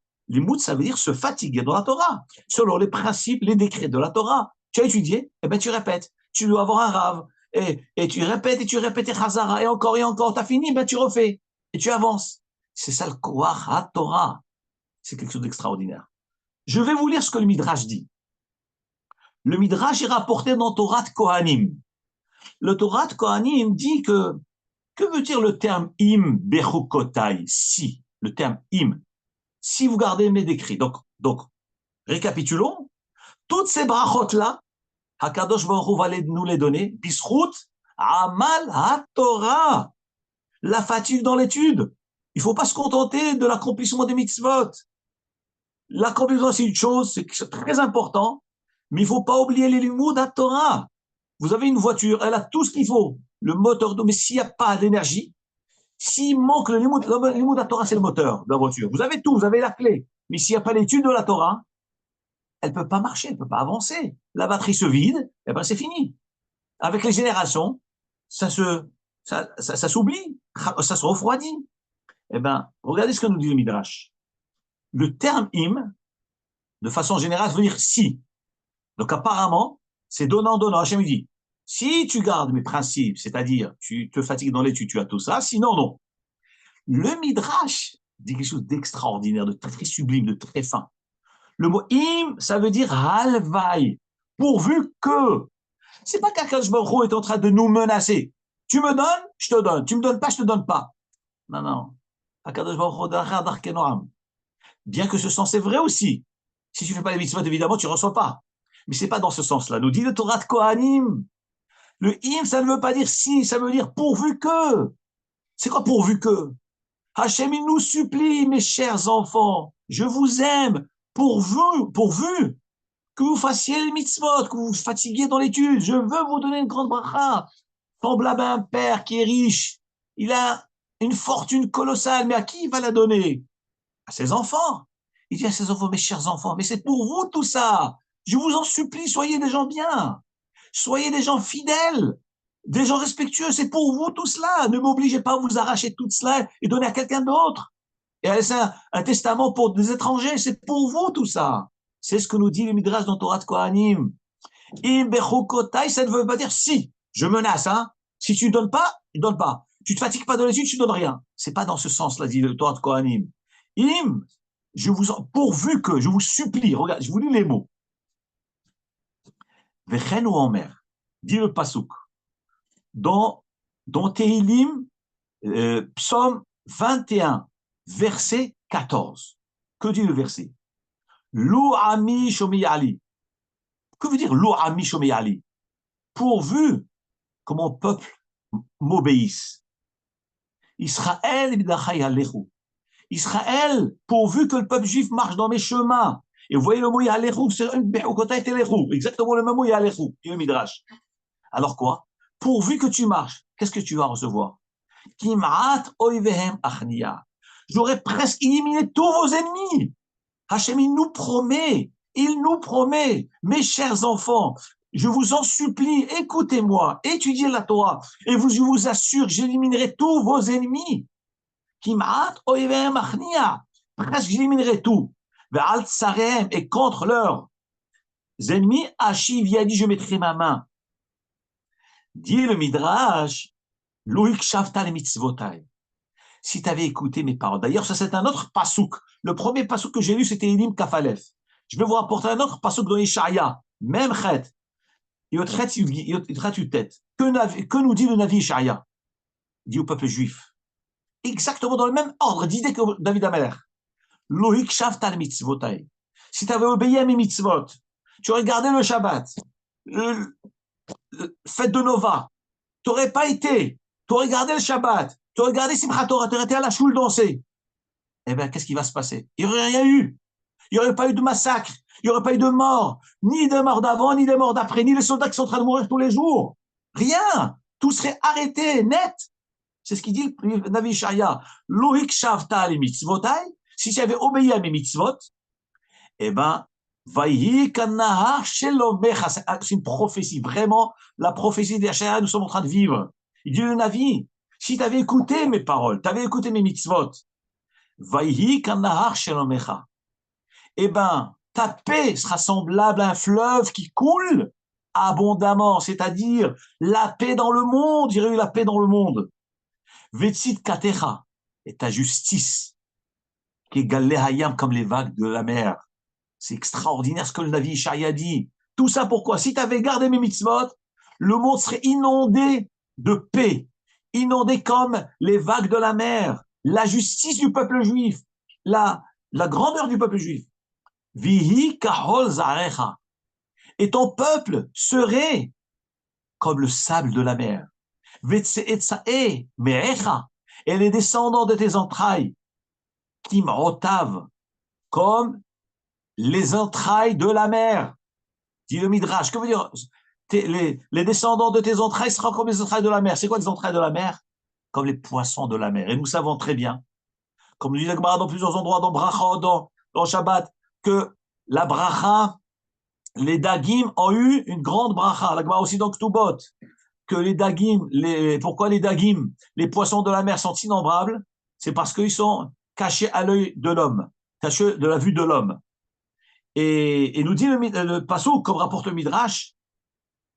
ça veut dire se fatiguer dans la Torah, selon les principes, les décrets de la Torah. Tu as étudié, eh bien tu répètes. Tu dois avoir un rave, et tu répètes, et chazara, et encore, tu as fini, ben tu refais. Et tu avances. C'est ça le Koach HaTorah. C'est quelque chose d'extraordinaire. Je vais vous lire ce que le Midrash dit. Le Midrash est rapporté dans Torah Kohanim. Le Torah Kohanim dit que veut dire le terme im bechukotai, si, le terme im, si vous gardez mes décrets. Donc récapitulons. Toutes ces brachot-là, Hakadosh Baruch Hu va nous les donner, bisrout, amal HaTorah. La fatigue dans l'étude. Il ne faut pas se contenter de l'accomplissement des mitzvot. L'accomplissement, c'est une chose, c'est très important, mais il ne faut pas oublier les limoud à Torah. Vous avez une voiture, elle a tout ce qu'il faut, le moteur, mais s'il n'y a pas d'énergie, s'il manque le limoud à Torah, c'est le moteur de la voiture. Vous avez tout, vous avez la clé, mais s'il n'y a pas l'étude de la Torah, elle ne peut pas marcher, elle ne peut pas avancer. La batterie se vide, et ben c'est fini. Avec les générations, ça s'oublie, ça se refroidit. Eh bien, regardez ce que nous dit le Midrash. Le terme im, de façon générale, veut dire si. Donc apparemment, c'est donnant-donnant. Hachem dit, si tu gardes mes principes, c'est-à-dire tu te fatigues dans l'étude, tu as tout ça, sinon non. Le Midrash dit quelque chose d'extraordinaire, de très sublime, de très fin. Le mot im, ça veut dire halvaï, pourvu que. C'est pas qu'Akadosh Baruch Hu est en train de nous menacer. Tu me donnes, je te donne. Tu me donnes pas, je te donne pas. Non. Akadosh Baruch Hu dachar darkenoam. Bien que ce sens est vrai aussi. Si tu fais pas les mitzvot, évidemment, tu ne reçois pas. Mais c'est pas dans ce sens-là. Nous dit le Torah de Kohanim. Le im, ça ne veut pas dire si, ça veut dire pourvu que. C'est quoi pourvu que? Hachem, il nous supplie, mes chers enfants, je vous aime, pourvu que vous fassiez les mitzvot, que vous vous fatiguiez dans l'étude. Je veux vous donner une grande bracha. Semblable à un père qui est riche. Il a une fortune colossale, mais à qui il va la donner? ses enfants. Il dit à ses enfants, mes chers enfants, mais c'est pour vous tout ça. Je vous en supplie, soyez des gens bien. Soyez des gens fidèles, des gens respectueux. C'est pour vous tout cela. Ne m'obligez pas à vous arracher tout cela et donner à quelqu'un d'autre. Et à laisser un testament pour des étrangers. C'est pour vous tout ça. C'est ce que nous dit le Midrash dans Torah de Kohanim. Im bechukotai, ça ne veut pas dire si. Je menace, hein. Si tu ne donnes pas, tu ne donnes pas. Tu ne te fatigues pas de l'étude, tu ne donnes rien. C'est pas dans ce sens-là, dit le Torah de Kohanim. Im, pourvu que, je vous supplie, regarde, je vous lis les mots. Vechen ou Omer, dit le Pasuk, dans Tehillim, psaume 21, verset 14. Que dit le verset? Lou ami shomiyali. Que veut dire Lou ami shomiyali? Pourvu que mon peuple m'obéisse. Israël, Israël, pourvu que le peuple juif marche dans mes chemins. Et vous voyez le mot Yalechu, c'est exactement le même mot Yalechu, dit le Midrash. Alors quoi? Pourvu que tu marches, qu'est-ce que tu vas recevoir? Kim'at oivehem achnia. J'aurais presque éliminé tous vos ennemis. Hachem, il nous promet, mes chers enfants, je vous en supplie, écoutez-moi, étudiez la Torah, et je vous assure, j'éliminerai tous vos ennemis. Kim'at oivehem achnia. Presque j'éliminerai tout. Ve'al tsarem, et contre leurs ennemis, Hachiv yadi, je mettrai ma main. Dit le Midrash, Loïk Shavta le mitzvotai. Si tu avais écouté mes paroles. D'ailleurs, ça c'est un autre pasouk. Le premier pasouk que j'ai lu, c'était Elim Kafalef. Je vais vous rapporter un autre pasouk dans Ishaïa. Même chet. Que nous dit le Navi Ishaïa? Dit au peuple juif. Exactement dans le même ordre d'idée que David Ameler. Loïk Shavta le mitzvotai. Si tu avais obéi à mes mitzvot, tu aurais gardé le Shabbat, fête de Nova, tu n'aurais pas été, tu aurais gardé le Shabbat, tu aurais gardé Simchat Torah, tu aurais été à la choule danser. Eh bien, qu'est-ce qui va se passer? Il n'y aurait rien eu. Il n'y aurait pas eu de massacre. Il n'y aurait pas eu de mort. Ni de mort d'avant, ni de mort d'après, ni les soldats qui sont en train de mourir tous les jours. Rien. Tout serait arrêté, net. C'est ce qu'il dit le Navi Ishaïa. Loïk Shavta les mitzvotai. Si tu avais obéi à mes mitzvot, eh ben, Vayhi kanahar shelomecha. C'est une prophétie. Vraiment, la prophétie d'Ishaïa, nous sommes en train de vivre. Il dit le Navi, si tu avais écouté mes paroles, tu avais écouté mes mitzvot, Vayhi kanahar shelomecha. Eh ben, ta paix sera semblable à un fleuve qui coule abondamment, c'est-à-dire la paix dans le monde, il y aurait eu la paix dans le monde. Vetsit katecha, et ta justice, qui est galé hayam comme les vagues de la mer. C'est extraordinaire ce que le Navi Ishaïa dit. Tout ça pourquoi? Si tu avais gardé mes mitzvot, le monde serait inondé de paix, inondé comme les vagues de la mer, la justice du peuple juif, la grandeur du peuple juif. Vihi kahol zarecha. Et ton peuple serait comme le sable de la mer. Vetseetsae merecha. Et les descendants de tes entrailles, kimrotav, comme les entrailles de la mer. Dit le Midrash. Que veut dire les descendants de tes entrailles seront comme les entrailles de la mer. C'est quoi les entrailles de la mer? Comme les poissons de la mer. Et nous savons très bien, comme nous dit la Gemara dans plusieurs endroits, dans Bracha, dans Shabbat, que la bracha, les dagim ont eu une grande bracha. La Gemara aussi dans Ktubot, que les dagim, pourquoi les dagim, les poissons de la mer sont innombrables? C'est parce qu'ils sont cachés à l'œil de l'homme, cachés de la vue de l'homme. Et nous dit le Passouk, comme rapporte le Midrash,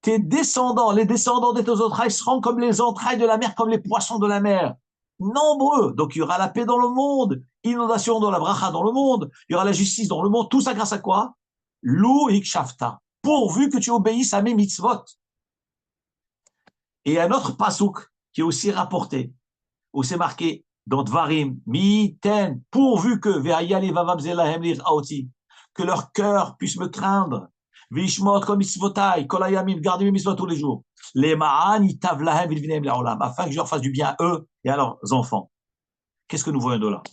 tes descendants, les descendants de tes entrailles seront comme les entrailles de la mer, comme les poissons de la mer. Nombreux. Donc il y aura la paix dans le monde, inondation dans la bracha dans le monde, il y aura la justice dans le monde. Tout ça grâce à quoi? Lou ikshafta. Pourvu que tu obéisses à mes mitzvot. Et un autre pasouk qui est aussi rapporté, où c'est marqué dans Dvarim, miten, pourvu que ve'ayale vavam zelahem lir'aoti, que leur cœur puisse me craindre. Vishmot comme mitzvotai, kolayamim, garder mes mitzvot tous les jours. Les ma'an itav lahem vilvinem le'olam, afin que je leur fasse du bien à eux et à leurs enfants. Qu'est-ce que nous voyons de là?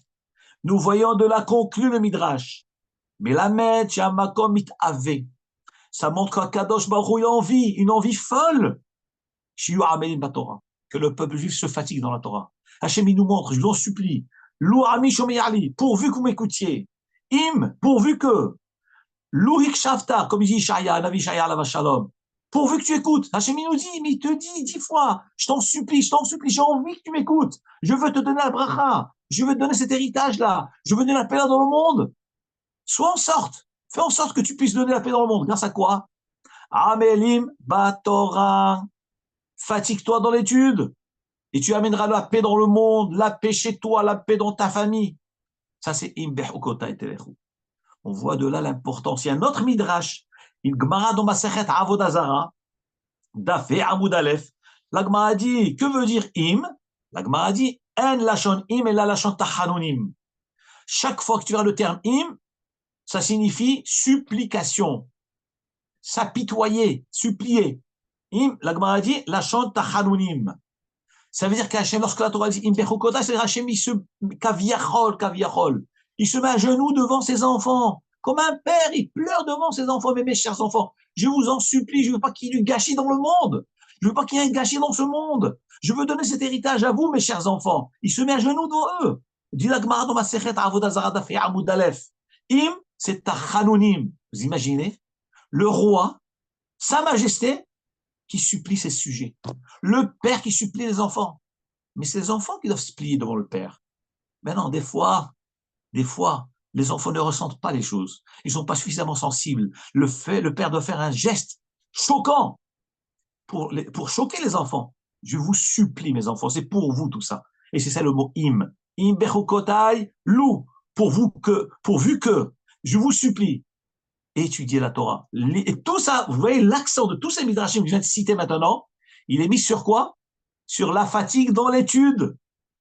Nous voyons de là conclu le Midrash. Mais la met, yamakom mitave. Ça montre qu'Akadosh Baruch Hu a envie, une envie folle. Que le peuple juif se fatigue dans la Torah. Hachem, il nous montre, je vous en supplie, Lou ami shomeyali, pourvu que vous m'écoutiez. Im, pourvu que. Lou hikshavta, comme dit Ishaya, Navi Ishaya la Shalom. Pourvu que tu écoutes. Hachem il nous dit, mais il te dit 10 fois, je t'en supplie, j'ai envie que tu m'écoutes. Je veux te donner la bracha. Je veux te donner cet héritage-là. Je veux donner la paix dans le monde. Sois en sorte. Fais en sorte que tu puisses donner la paix dans le monde. Grâce à quoi? Amelim Batora. Fatigue-toi dans l'étude. Et tu amèneras la paix dans le monde, la paix chez toi, la paix dans ta famille. Ça, c'est Imbeh Ukota et Telechu. On voit de là l'importance. Il y a un autre midrash, une Gemara dans Masechet Avodazara, Dafé Amoud Aleph. La Gemara dit, que veut dire Im? La Gemara dit, En lachon Im et la lachon Tachanunim. Chaque fois que tu as le terme Im, ça signifie supplication, s'apitoyer, supplier. Im, la Gemara dit, lachon Tachanunim. Ça veut dire qu'Hachem, lorsque la Torah dit Impechukotai, c'est Hachem, il se kaviachol. Il se met à genoux devant ses enfants. Comme un père, il pleure devant ses enfants. Mais mes chers enfants, je vous en supplie, je ne veux pas qu'il y ait du gâchis dans le monde. Je ne veux pas qu'il y ait un gâchis dans ce monde. Je veux donner cet héritage à vous, mes chers enfants. Il se met à genoux devant eux. Dit la Gemara dans Masechet Avodazara Daf Amud Aleph. Im, c'est Tachanunim. Vous imaginez? Le roi, sa majesté, qui supplie ses sujets. Le père qui supplie les enfants. Mais c'est les enfants qui doivent se plier devant le père. Mais non, des fois, les enfants ne ressentent pas les choses. Ils ne sont pas suffisamment sensibles. Le père doit faire un geste choquant pour choquer les enfants. Je vous supplie, mes enfants, c'est pour vous tout ça. Et c'est ça le mot im. Im bechukotai lou. Pourvu que, je vous supplie, étudier la Torah. Et tout ça, vous voyez l'accent de tous ces midrashim que je viens de citer maintenant, il est mis sur quoi? Sur la fatigue dans l'étude.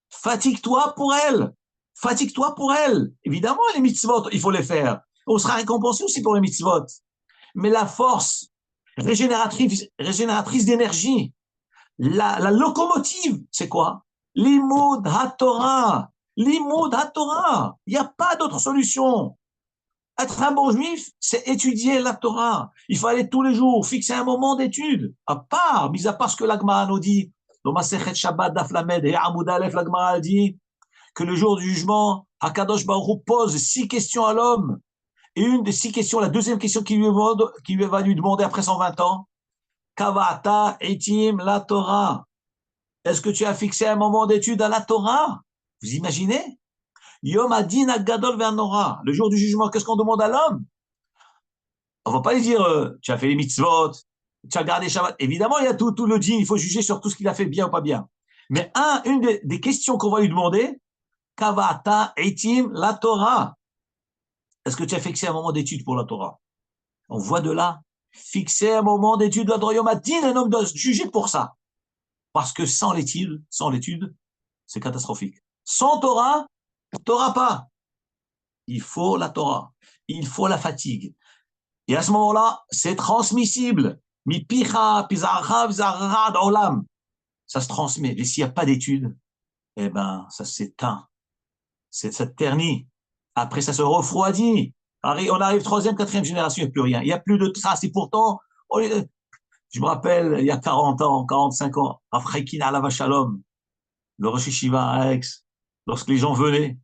Fatigue-toi pour elle. Fatigue-toi pour elle. Évidemment, les mitzvot, il faut les faire. On sera récompensé aussi pour les mitzvot. Mais la force régénératrice d'énergie, la locomotive, c'est quoi? Limud HaTorah. Limud HaTorah. Il n'y a pas d'autre solution. Être un bon juif, c'est étudier la Torah. Il faut aller tous les jours, fixer un moment d'étude. Mis à part ce que l'Agmara nous dit, dans Masechet Shabbat Daf Lamed et Amud Aleph, l'Agmara dit que le jour du jugement, Hakadosh Baruch Hu pose 6 questions à l'homme. Et une des 6 questions, la deuxième question qu'il va lui demander après 120 ans, Kavata etim la Torah. Est-ce que tu as fixé un moment d'étude à la Torah? Vous imaginez? Yom Adin Agadol Ve'anora. Le jour du jugement, qu'est-ce qu'on demande à l'homme? On ne va pas lui dire, tu as fait les mitzvot, tu as gardé Shabbat. Évidemment, il y a tout le din, il faut juger sur tout ce qu'il a fait bien ou pas bien. Mais une des questions qu'on va lui demander, Kavata etim la Torah. Est-ce que tu as fixé un moment d'étude pour la Torah? On voit de là, fixer un moment d'étude de la Torah. Yom Adin, un homme doit se juger pour ça. Parce que sans l'étude, c'est catastrophique. Sans Torah, Torah pas. Il faut la Torah. Il faut la fatigue. Et à ce moment-là, c'est transmissible. Mi picha, pizarra, pizarra, olam. Ça se transmet. Et s'il n'y a pas d'études, eh ben, ça s'éteint. Ça se ternit. Après, ça se refroidit. On arrive 3e, 4e génération, il n'y a plus rien. Il n'y a plus de traces. Et pourtant, je me rappelle, il y a 40 ans, 45 ans, à Freikin Alav Shalom, le Rosh Yeshiva à Aix, lorsque les gens venaient,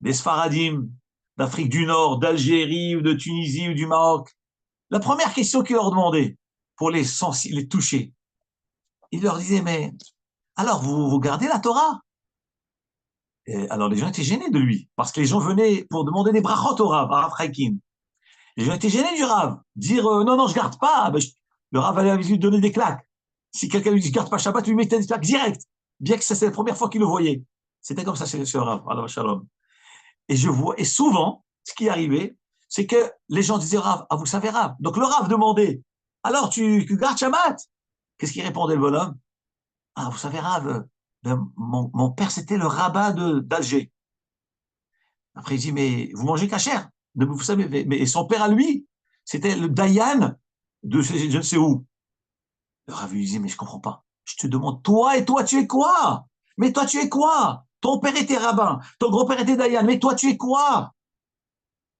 des Sfaradim, d'Afrique du Nord, d'Algérie, ou de Tunisie, ou du Maroc, la première question qu'il leur demandait, pour les toucher, il leur disait, mais alors vous gardez la Torah? Et alors les gens étaient gênés de lui, parce que les gens venaient pour demander des brachot au Rav, à Rav Freikin. Les gens étaient gênés du Rav, dire non, je garde pas. Le Rav allait lui donner des claques. Si quelqu'un lui dit, je garde pas Shabbat, lui mettait des claques direct, bien que c'est la première fois qu'il le voyait. C'était comme ça chez le Rav, Allah Shalom. Et souvent, ce qui arrivait, c'est que les gens disaient, Rav, vous savez, Rav. Donc le Rav demandait, alors tu gardes Shabbat? Qu'est-ce qu'il répondait le bonhomme? Vous savez, Rav, mon père, c'était le rabbin d'Alger. Après, il dit, mais vous mangez cachère? Vous savez, mais son père à lui, c'était le Dayan de je ne sais où. Le Rav lui dit, mais je comprends pas. Je te demande, toi, tu es quoi? Mais toi, tu es quoi? Ton père était rabbin, ton grand-père était Dayan, mais toi, tu es quoi?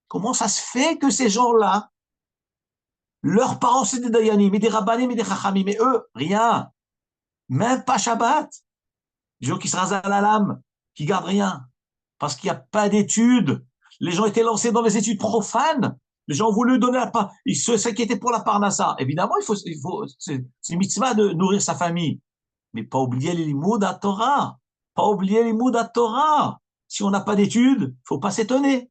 Comment ça se fait que ces gens-là, leurs parents, c'est des Dayanim, mais des rabbanim, mais des chachamim, mais eux, rien. Même pas Shabbat. Des gens qui se rasent à la lame, qui gardent rien. Parce qu'il n'y a pas d'études. Les gens étaient lancés dans les études profanes. Les gens ont voulu donner la part. Ils s'inquiétaient pour la parnassa. Évidemment, c'est mitzvah de nourrir sa famille. Mais pas oublier les limouds à Torah. Pas oublier les limouds à Torah. Si on n'a pas d'études, il ne faut pas s'étonner.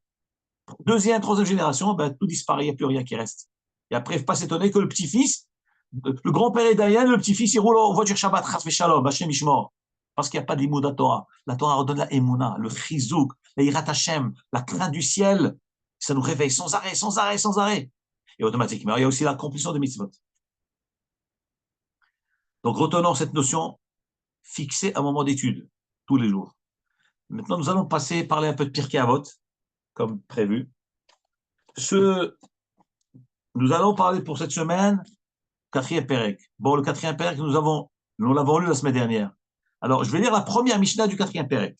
Deuxième, troisième génération, ben, tout disparaît, il n'y a plus rien qui reste. Et après, il ne faut pas s'étonner que le petit-fils, le grand-père est Dayan, le petit-fils, il roule en voiture Shabbat, Chas Shalom, Hashem Ishmor. Parce qu'il n'y a pas de limouds à Torah. La Torah redonne la Emouna, le chizouk, la Hirat Hashem, la crainte du ciel. Ça nous réveille sans arrêt, sans arrêt, sans arrêt. Et automatiquement, il y a aussi l'accomplissement de mitzvot. Donc, retenons cette notion fixée à un moment d'étude, tous les jours. Maintenant, nous allons parler un peu de Pirkei Avot, comme prévu. Nous allons parler pour cette semaine, quatrième Pérec. Bon, le quatrième Pérec, nous l'avons lu la semaine dernière. Alors, je vais lire la première Mishnah du quatrième Pérec.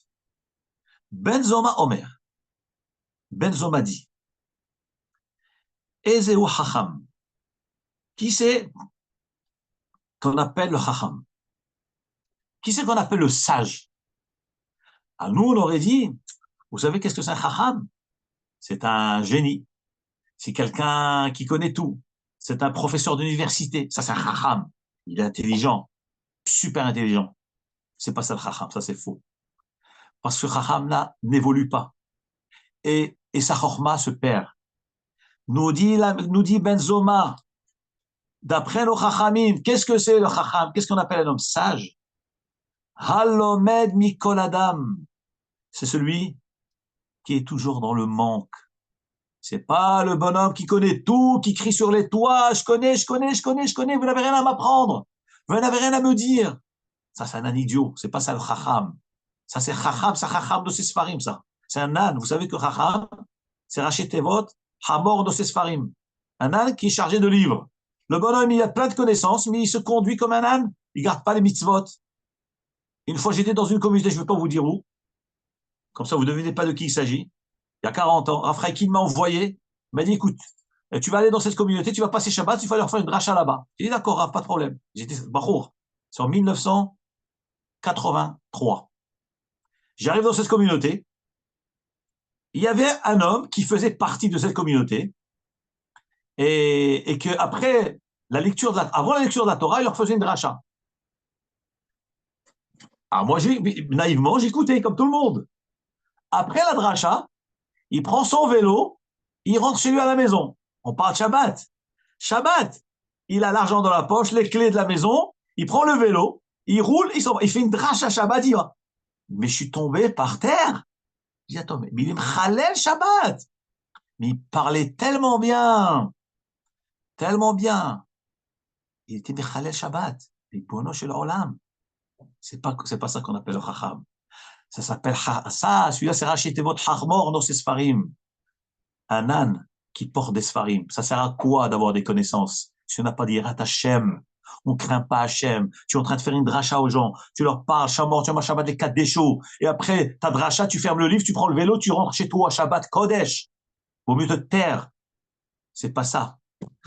Ben Zoma Omer. Ben Zoma dit, Ezeu Chacham. Qui c'est qu'on appelle le Chacham? Qui c'est qu'on appelle le sage? À nous, on aurait dit, vous savez qu'est-ce que c'est un Chacham? C'est un génie. C'est quelqu'un qui connaît tout. C'est un professeur d'université. Ça, c'est un Chacham. Il est intelligent. Super intelligent. C'est pas ça le Chacham. Ça, c'est faux. Parce que ce Chacham-là n'évolue pas. Et sa Chorma se perd. Nous dit Ben Zoma, d'après nos Chachamim, qu'est-ce que c'est le Chacham? Qu'est-ce qu'on appelle un homme sage? Halomed Mikol Adam. C'est celui qui est toujours dans le manque. C'est pas le bonhomme qui connaît tout, qui crie sur les toits, je connais, vous n'avez rien à m'apprendre, vous n'avez rien à me dire. Ça, c'est un idiot, c'est pas ça le Chacham. Ça, c'est Chacham de ses Sfarim, ça. C'est un âne. Vous savez que Chacham, c'est Rashi Tevot, Hamor de ses Sfarim. Un âne qui est chargé de livres. Le bonhomme, il a plein de connaissances, mais il se conduit comme un âne. Il garde pas les mitzvot. Une fois, j'étais dans une communauté, je ne vais pas vous dire où. Comme ça, vous ne devinez pas de qui il s'agit. Il y a 40 ans, Raphaël qui m'a envoyé, m'a dit, écoute, tu vas aller dans cette communauté, tu vas passer Shabbat, il va leur faire une dracha là-bas. J'ai dit, d'accord, Rav, pas de problème. J'étais Bachour. C'est en 1983. J'arrive dans cette communauté. Il y avait un homme qui faisait partie de cette communauté et que après avant la lecture de la Torah, il leur faisait une dracha. Alors moi, naïvement, j'écoutais comme tout le monde. Après la dracha, il prend son vélo, il rentre chez lui à la maison. On parle de Shabbat. Shabbat, il a l'argent dans la poche, les clés de la maison, il prend le vélo, il roule, il fait une dracha Shabbat, il va. Mais je suis tombé par terre. Je dis, attends, mais il est m'chalel Shabbat. Mais il parlait tellement bien. Il était m'chalel Shabbat. Et Bono chez l'Olam. C'est pas ça qu'on appelle le Chacham. Ça s'appelle, celui-là, c'est Rashi Tevot Chachmor dans ses Sfarim. Un âne qui porte des Sfarim. Ça sert à quoi d'avoir des connaissances? Si on n'a pas d'Yirat Hashem, on ne craint pas Hashem. Tu es en train de faire une dracha aux gens. Tu leur parles, Shamor, tu as ma Shabbat les 4 déchaux. Et après ta dracha, tu fermes le livre, tu prends le vélo, tu rentres chez toi, Shabbat Kodesh. Vaut mieux te taire. C'est pas ça.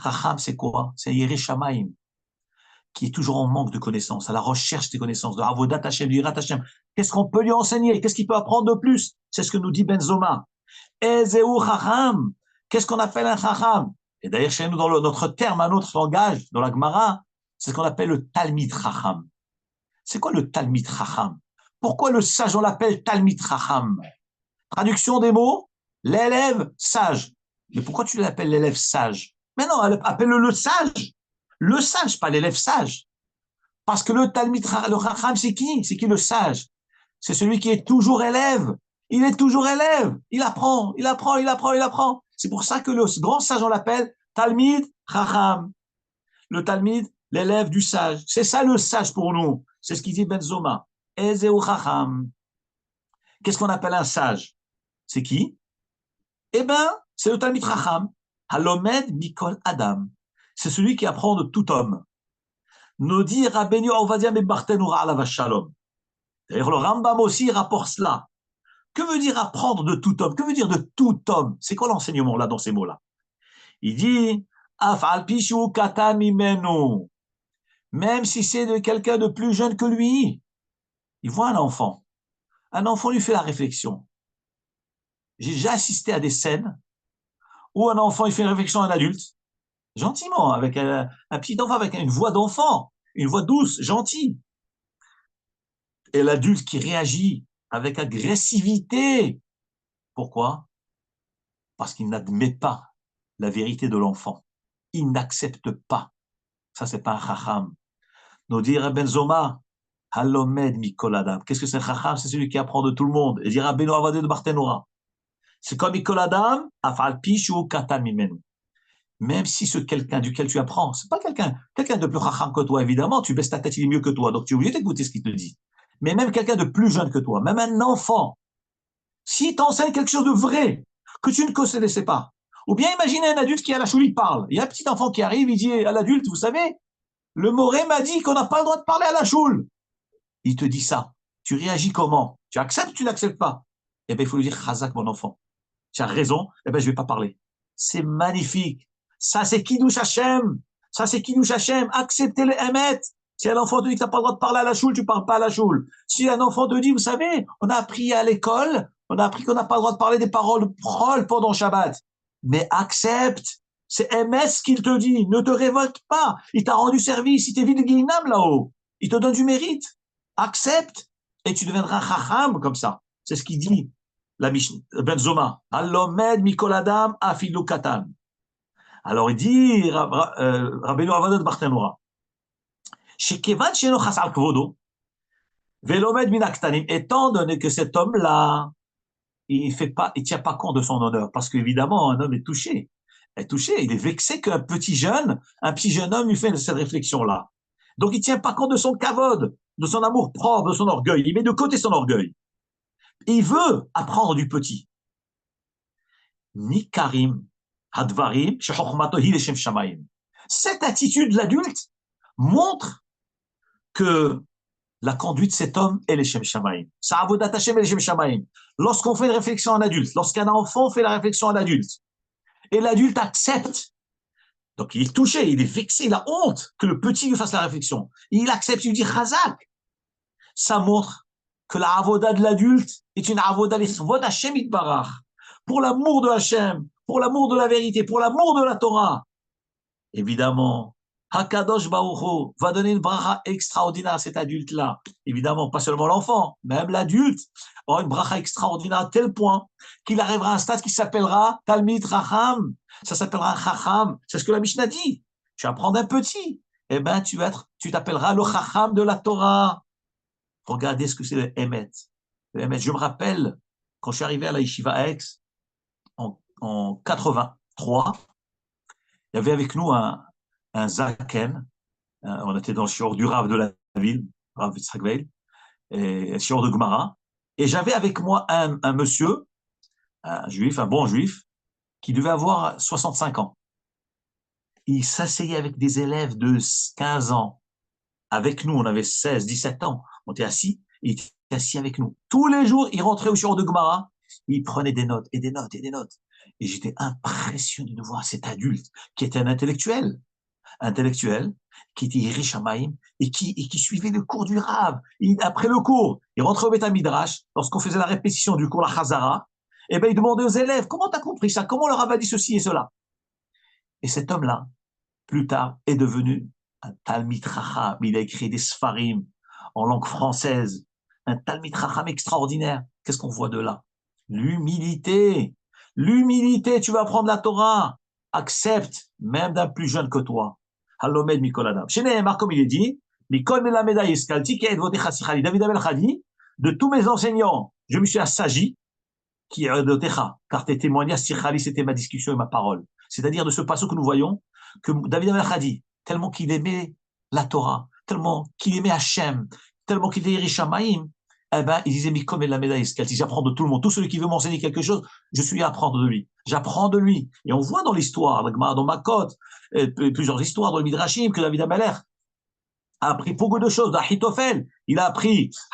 Chacham, c'est quoi? C'est Yireh Shamayim, qui est toujours en manque de connaissances, à la recherche des connaissances, de Avodat Hashem, du Yirat Hashem. Qu'est-ce qu'on peut lui enseigner? Qu'est-ce qu'il peut apprendre de plus? C'est ce que nous dit Ben Zoma. Ezeu Chacham. Qu'est-ce qu'on appelle un Chacham? Et d'ailleurs, chez nous, dans notre terme, un autre langage, dans la Gemara, c'est ce qu'on appelle le Talmid Chacham. C'est quoi le Talmid Chacham? Pourquoi le sage, on l'appelle Talmid Chacham? Traduction des mots, l'élève sage. Mais pourquoi tu l'appelles l'élève sage? Mais non, appelle-le le sage. Le sage, pas l'élève sage. Parce que le Talmid, le Chacham, c'est qui? C'est qui le sage? C'est celui qui est toujours élève. Il est toujours élève. Il apprend. C'est pour ça que le grand sage, on l'appelle Talmid Chacham. Le Talmid, l'élève du sage. C'est ça le sage pour nous. C'est ce qu'il dit Ben Zoma. Ezeu Chacham. Qu'est-ce qu'on appelle un sage? C'est qui? Eh bien, c'est le Talmid Chacham. Halomed Mikol Adam. C'est celui qui apprend de tout homme. Nodi Rabbeinu Ovadia Mebartenu Alav Shalom. D'ailleurs, le Rambam aussi rapporte cela. Que veut dire apprendre de tout homme? Que veut dire de tout homme? C'est quoi l'enseignement là dans ces mots-là? Il dit Afal Pishu Katan Mimenu. Même si c'est de quelqu'un de plus jeune que lui. Il voit un enfant. Un enfant lui fait la réflexion. J'ai déjà assisté à des scènes où un enfant il fait une réflexion à un adulte, gentiment, avec un petit enfant, avec une voix d'enfant, une voix douce, gentille. Et l'adulte qui réagit avec agressivité. Pourquoi? Parce qu'il n'admet pas la vérité de l'enfant. Il n'accepte pas. Ça, c'est pas un chacham. Nous dit Rabben Zoma, Halomed Mikol Adam. Qu'est-ce que c'est un chacham? C'est celui qui apprend de tout le monde. Et dit Rabbeinu Avadé de Barthénora. C'est comme Mikol Adam, Afal Pishu Katan Mimenu. Même si ce quelqu'un duquel tu apprends, c'est pas quelqu'un de plus chacham que toi, évidemment, tu baisses ta tête, il est mieux que toi, donc tu es obligé d'écouter ce qu'il te dit. Mais même quelqu'un de plus jeune que toi, même un enfant, s'il t'enseigne quelque chose de vrai, que tu ne connaissais pas, ou bien imaginez un adulte qui à la choule, il parle. Il y a un petit enfant qui arrive, il dit à l'adulte, vous savez, le Moré m'a dit qu'on n'a pas le droit de parler à la choule. Il te dit ça. Tu réagis comment? Tu acceptes ou tu n'acceptes pas? Eh bien, il faut lui dire, Chazak, mon enfant. Tu as raison, eh bien, je ne vais pas parler. C'est magnifique. Ça, c'est Kiddush Hashem. Ça, c'est Kiddush Hashem. Acceptez le Emet. Si un enfant te dit que tu n'as pas le droit de parler à la choule, tu ne parles pas à la choule. Si un enfant te dit, vous savez, on a appris à l'école, on a appris qu'on n'a pas le droit de parler des paroles de prol pendant Shabbat. Mais accepte. C'est MS qu'il te dit. Ne te révolte pas. Il t'a rendu service. Il t'évite le guinam là-haut. Il te donne du mérite. Accepte. Et tu deviendras chacham comme ça. C'est ce qu'il dit. La Mishnah, Ben Zoma. Allomed Mikol Adam Afilu Katan. Alors il dit, Rabbeinu Avadot Barthénora, Shekevan Sheno Chasal Kvodo, Velomed Minaktanim, étant donné que cet homme-là, il tient pas compte de son honneur, parce qu'évidemment, un homme est touché, il est vexé qu'un petit jeune homme lui fait cette réflexion-là. Donc il tient pas compte de son kavod, de son amour propre, de son orgueil. Il met de côté son orgueil. Et il veut apprendre du petit. Nikarim, Hadvarim, Shechochmato hi leshem shamayim. Cette attitude de l'adulte montre que la conduite de cet homme est leshem shamayim. Sa'avodat Hashem est leshem shamayim. Lorsqu'on fait une réflexion à un adulte, lorsqu'un enfant fait la réflexion à l'adulte, et l'adulte accepte, donc il est touché, il est vexé, il a honte que le petit lui fasse la réflexion. Il accepte, il lui dit chazak. Ça montre que la avoda de l'adulte est une avoda l'echvod Hashem itbarach. Pour l'amour de Hashem, pour l'amour de la vérité, pour l'amour de la Torah. Évidemment, Hakadosh Baruch Hu va donner une bracha extraordinaire à cet adulte-là. Évidemment, pas seulement l'enfant, même l'adulte aura une bracha extraordinaire à tel point qu'il arrivera à un stade qui s'appellera Talmid Chacham. Ça s'appellera Chacham. C'est ce que la Mishnah dit. Tu vas prendre un petit. Eh bien, tu t'appelleras le Chacham de la Torah. Regardez ce que c'est le Emet. Le Emet. Je me rappelle, quand je suis arrivé à la Yeshiva à Aix, en 83, il y avait avec nous un Zaken. On était dans le shiur du Rav de la ville, Rav Yitzhak Veil, et le shiur de Gemara. Et j'avais avec moi un monsieur, un juif, un bon juif, qui devait avoir 65 ans. Il s'asseyait avec des élèves de 15 ans. Avec nous, on avait 16, 17 ans. On était assis, il était assis avec nous. Tous les jours, il rentrait au shiur de Gemara, il prenait des notes, et des notes, et des notes. Et j'étais impressionné de voir cet adulte qui était un intellectuel, qui était Yirei Shamayim et qui suivait le cours du Rav. Après le cours, il rentrait au Beth Midrash, lorsqu'on faisait la répétition du cours, la Chazara, et ben il demandait aux élèves, comment tu as compris ça? Comment le Rav a dit ceci et cela? Et cet homme-là, plus tard, est devenu un Talmid Chacham. Il a écrit des Sfarim en langue française. Un Talmid Chacham extraordinaire. Qu'est-ce qu'on voit de là? L'humilité. L'humilité, tu vas apprendre la Torah. Accepte, même d'un plus jeune que toi. Halomed Mikol Adam. Chez Nehemar, comme il est dit, Mikol Melameda Yeskalti, David Abel Khadi, de tous mes enseignants, je me suis assagi, qui est de Techa, car tes témoignages, c'était ma discussion et ma parole. C'est-à-dire de ce passage que nous voyons, que David Abel Khadi, tellement qu'il aimait la Torah, tellement qu'il aimait Hachem, tellement qu'il était Yirei Shamayim, eh ben, il disait, Mikol Melameda Yeskalti, j'apprends de tout le monde. Tout celui qui veut m'enseigner quelque chose, je suis à apprendre de lui. J'apprends de lui. Et on voit dans l'histoire, dans Makot, plusieurs histoires dans le Midrashim, que David Amalek a appris beaucoup de choses. Ahitophel,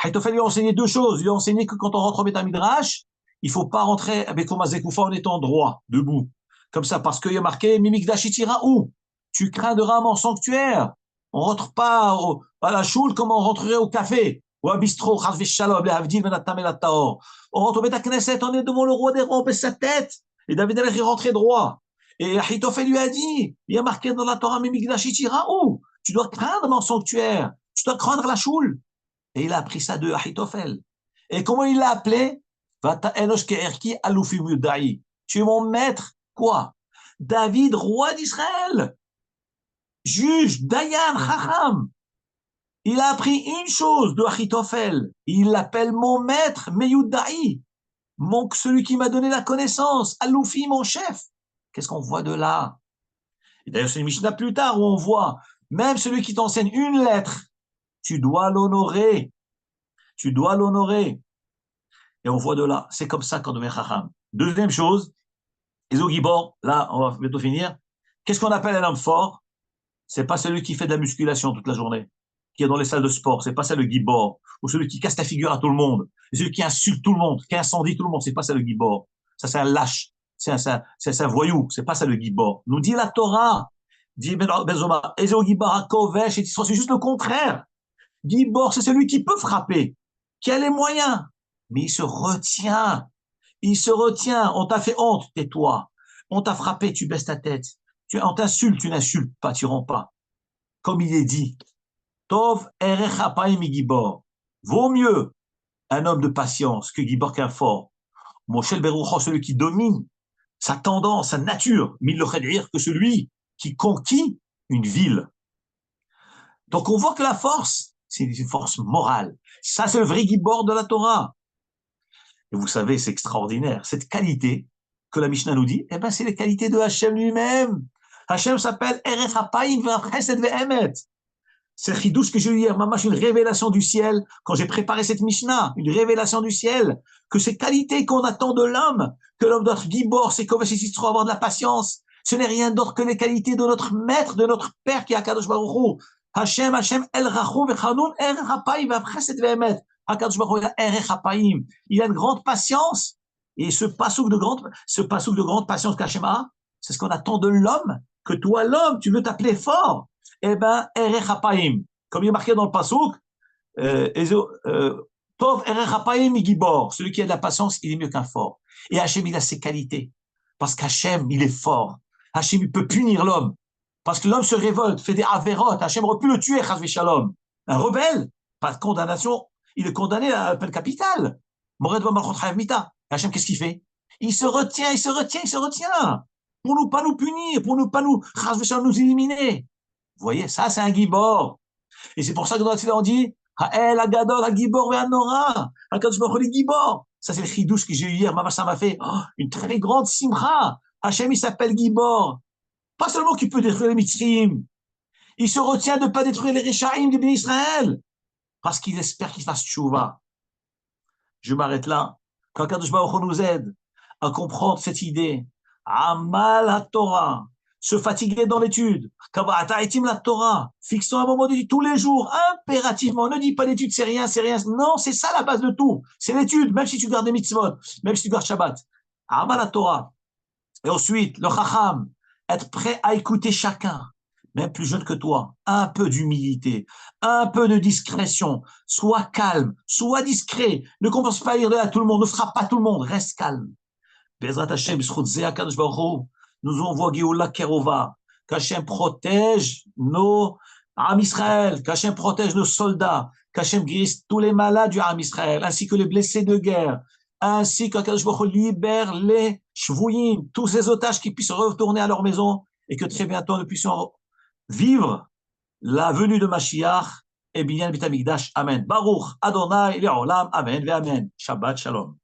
Ahitophel lui a enseigné deux choses. Il lui a enseigné que quand on rentre au Beth Midrash, il faut pas rentrer avec Omazekoufa en étant droit, debout. Comme ça, parce qu'il y a marqué Mimikdash Itira où tu crains de rame en sanctuaire. On rentre pas à la choule comme on rentrerait au café. Ou à bistrot, chas v'shalom, lehavdil ben hatam et la tahor. On rentre au Beth Knesset, on est devant le roi des rois, on baisse sa tête. Et David est rentré droit. Et Achitophel lui a dit, il y a marqué dans la Torah, Mimigdash où tu dois craindre mon sanctuaire, tu dois craindre la choule. Et il a appris ça de Achitophel. Et comment il l'a appelé? Vata enosh ke'erki alufim yudai. Tu es mon maître, quoi? David, roi d'Israël, juge, Dayan, Chacham. Il a appris une chose de Achitophel. Il l'appelle mon maître, Meyudaï. Celui qui m'a donné la connaissance, Aloufi, mon chef. Qu'est-ce qu'on voit de là? Et d'ailleurs, c'est une Mishnah plus tard où on voit, même celui qui t'enseigne une lettre, tu dois l'honorer. Tu dois l'honorer. Et on voit de là, c'est comme ça qu'on devient Chacham. Deuxième chose, Ezo Gibor, là, on va bientôt finir. Qu'est-ce qu'on appelle un homme fort? C'est pas celui qui fait de la musculation toute la journée, qui est dans les salles de sport. C'est pas ça le Gibor. Ou celui qui casse la figure à tout le monde. Celui qui insulte tout le monde, qui incendie tout le monde. C'est pas ça le Gibor. Ça, c'est un lâche. C'est un voyou. C'est pas ça le Gibor. Nous dit la Torah. Dit Benzoma, Ezo Gibor Akovesh, c'est juste le contraire. Gibor, c'est celui qui peut frapper, qui a les moyens, mais il se retient. Il se retient. On t'a fait honte, tais-toi. On t'a frappé, tu baisses ta tête. On t'insulte, tu n'insultes pas, tu rends pas. Comme il est dit, Tov erech hapaim Gibor. Vaut mieux un homme de patience que Gibor qu'un fort. Moshel Berucho, celui qui domine sa tendance, sa nature, mais il le dire que celui qui conquit une ville. Donc on voit que la force, c'est une force morale. Ça, c'est le vrai Gibor de la Torah. Et vous savez, c'est extraordinaire. Cette qualité que la Mishnah nous dit, eh ben, c'est les qualités de Hachem lui-même. Hachem s'appelle Erech Hapaim V'Chesed Ve'emet. C'est le chidouche que j'ai eu hier, maman, une révélation du ciel, quand j'ai préparé cette Mishnah, une révélation du ciel, que ces qualités qu'on attend de l'homme, que l'homme doit être Gibor, c'est comme si trop avoir de la patience, ce n'est rien d'autre que les qualités de notre maître, de notre père qui est Akadosh Baruch Hu. Hachem, El Rachum V'Chanun, Erech Hapaim V'Chesed Ve'emet. Akadosh Baruch Hu, Erech Hapaim. Il a une grande patience. Et ce passouk de grande patience qu'Hachem a, c'est ce qu'on attend de l'homme, que toi, l'homme, tu veux t'appeler fort. Eh ben, Erech Hapaim. Comme il est marqué dans le passouk, Tov Erech Hapaim Gibor. Celui qui a de la patience, il est mieux qu'un fort. Et Hachem, il a ses qualités. Parce qu'Hachem, il est fort. Hachem, il peut punir l'homme. Parce que l'homme se révolte, fait des avérotes. Hachem aurait pu le tuer, Chas v'Shalom. Un rebelle, pas de condamnation, il est condamné à la peine capitale. Mored Malchut Chayav Mita. Hachem, qu'est-ce qu'il fait? Il se retient. Pour ne pas nous punir, pour ne pas nous, Chas v'Shalom, nous éliminer. Vous voyez, ça, c'est un Gibor. Et c'est pour ça que dans la Tfila, on dit Ha'el, Hagadol, Ha'Gibor, Ve'Anora. Ha'Kadosh Baruch Hu, Gibor. Ça, c'est le chidouche que j'ai eu hier. Maman, ça m'a fait une très grande simcha. Hachem, il s'appelle Gibor. Pas seulement qu'il peut détruire les Mitzrim. Il se retient de ne pas détruire les Rechaim de Béni Israël. Parce qu'il espère qu'il fasse tchouva. Je m'arrête là. Quand Kadosh Baruch Hu nous aide à comprendre cette idée, Amal HaTorah, se fatiguer dans l'étude, la Torah, fixons un moment d'étude tous les jours, impérativement. Ne dis pas l'étude, c'est rien. Non, c'est ça la base de tout. C'est l'étude, même si tu gardes des mitzvot, même si tu gardes Shabbat. Amal HaTorah. Et ensuite, le Chacham, être prêt à écouter chacun, même plus jeune que toi, un peu d'humilité, un peu de discrétion, sois calme, sois discret, ne commence pas à lire à tout le monde, ne frappe pas tout le monde, reste calme. Bezrat Hashem, nous envoie Géoula Kerova, qu'Hachem protège nos Am Israël, qu'Hachem protège nos soldats, qu'Hachem guérisse tous les malades du Am Israël, ainsi que les blessés de guerre, ainsi qu'Hakadosh Baruch Hu libère les shvuyim, tous ces otages qui puissent retourner à leur maison, et que très bientôt nous puissions vivre la venue de Mashiach et Binyan Beit HaMikdash. Amen. Baruch Adonai Le'olam. Amen. Ve Amen. Shabbat Shalom.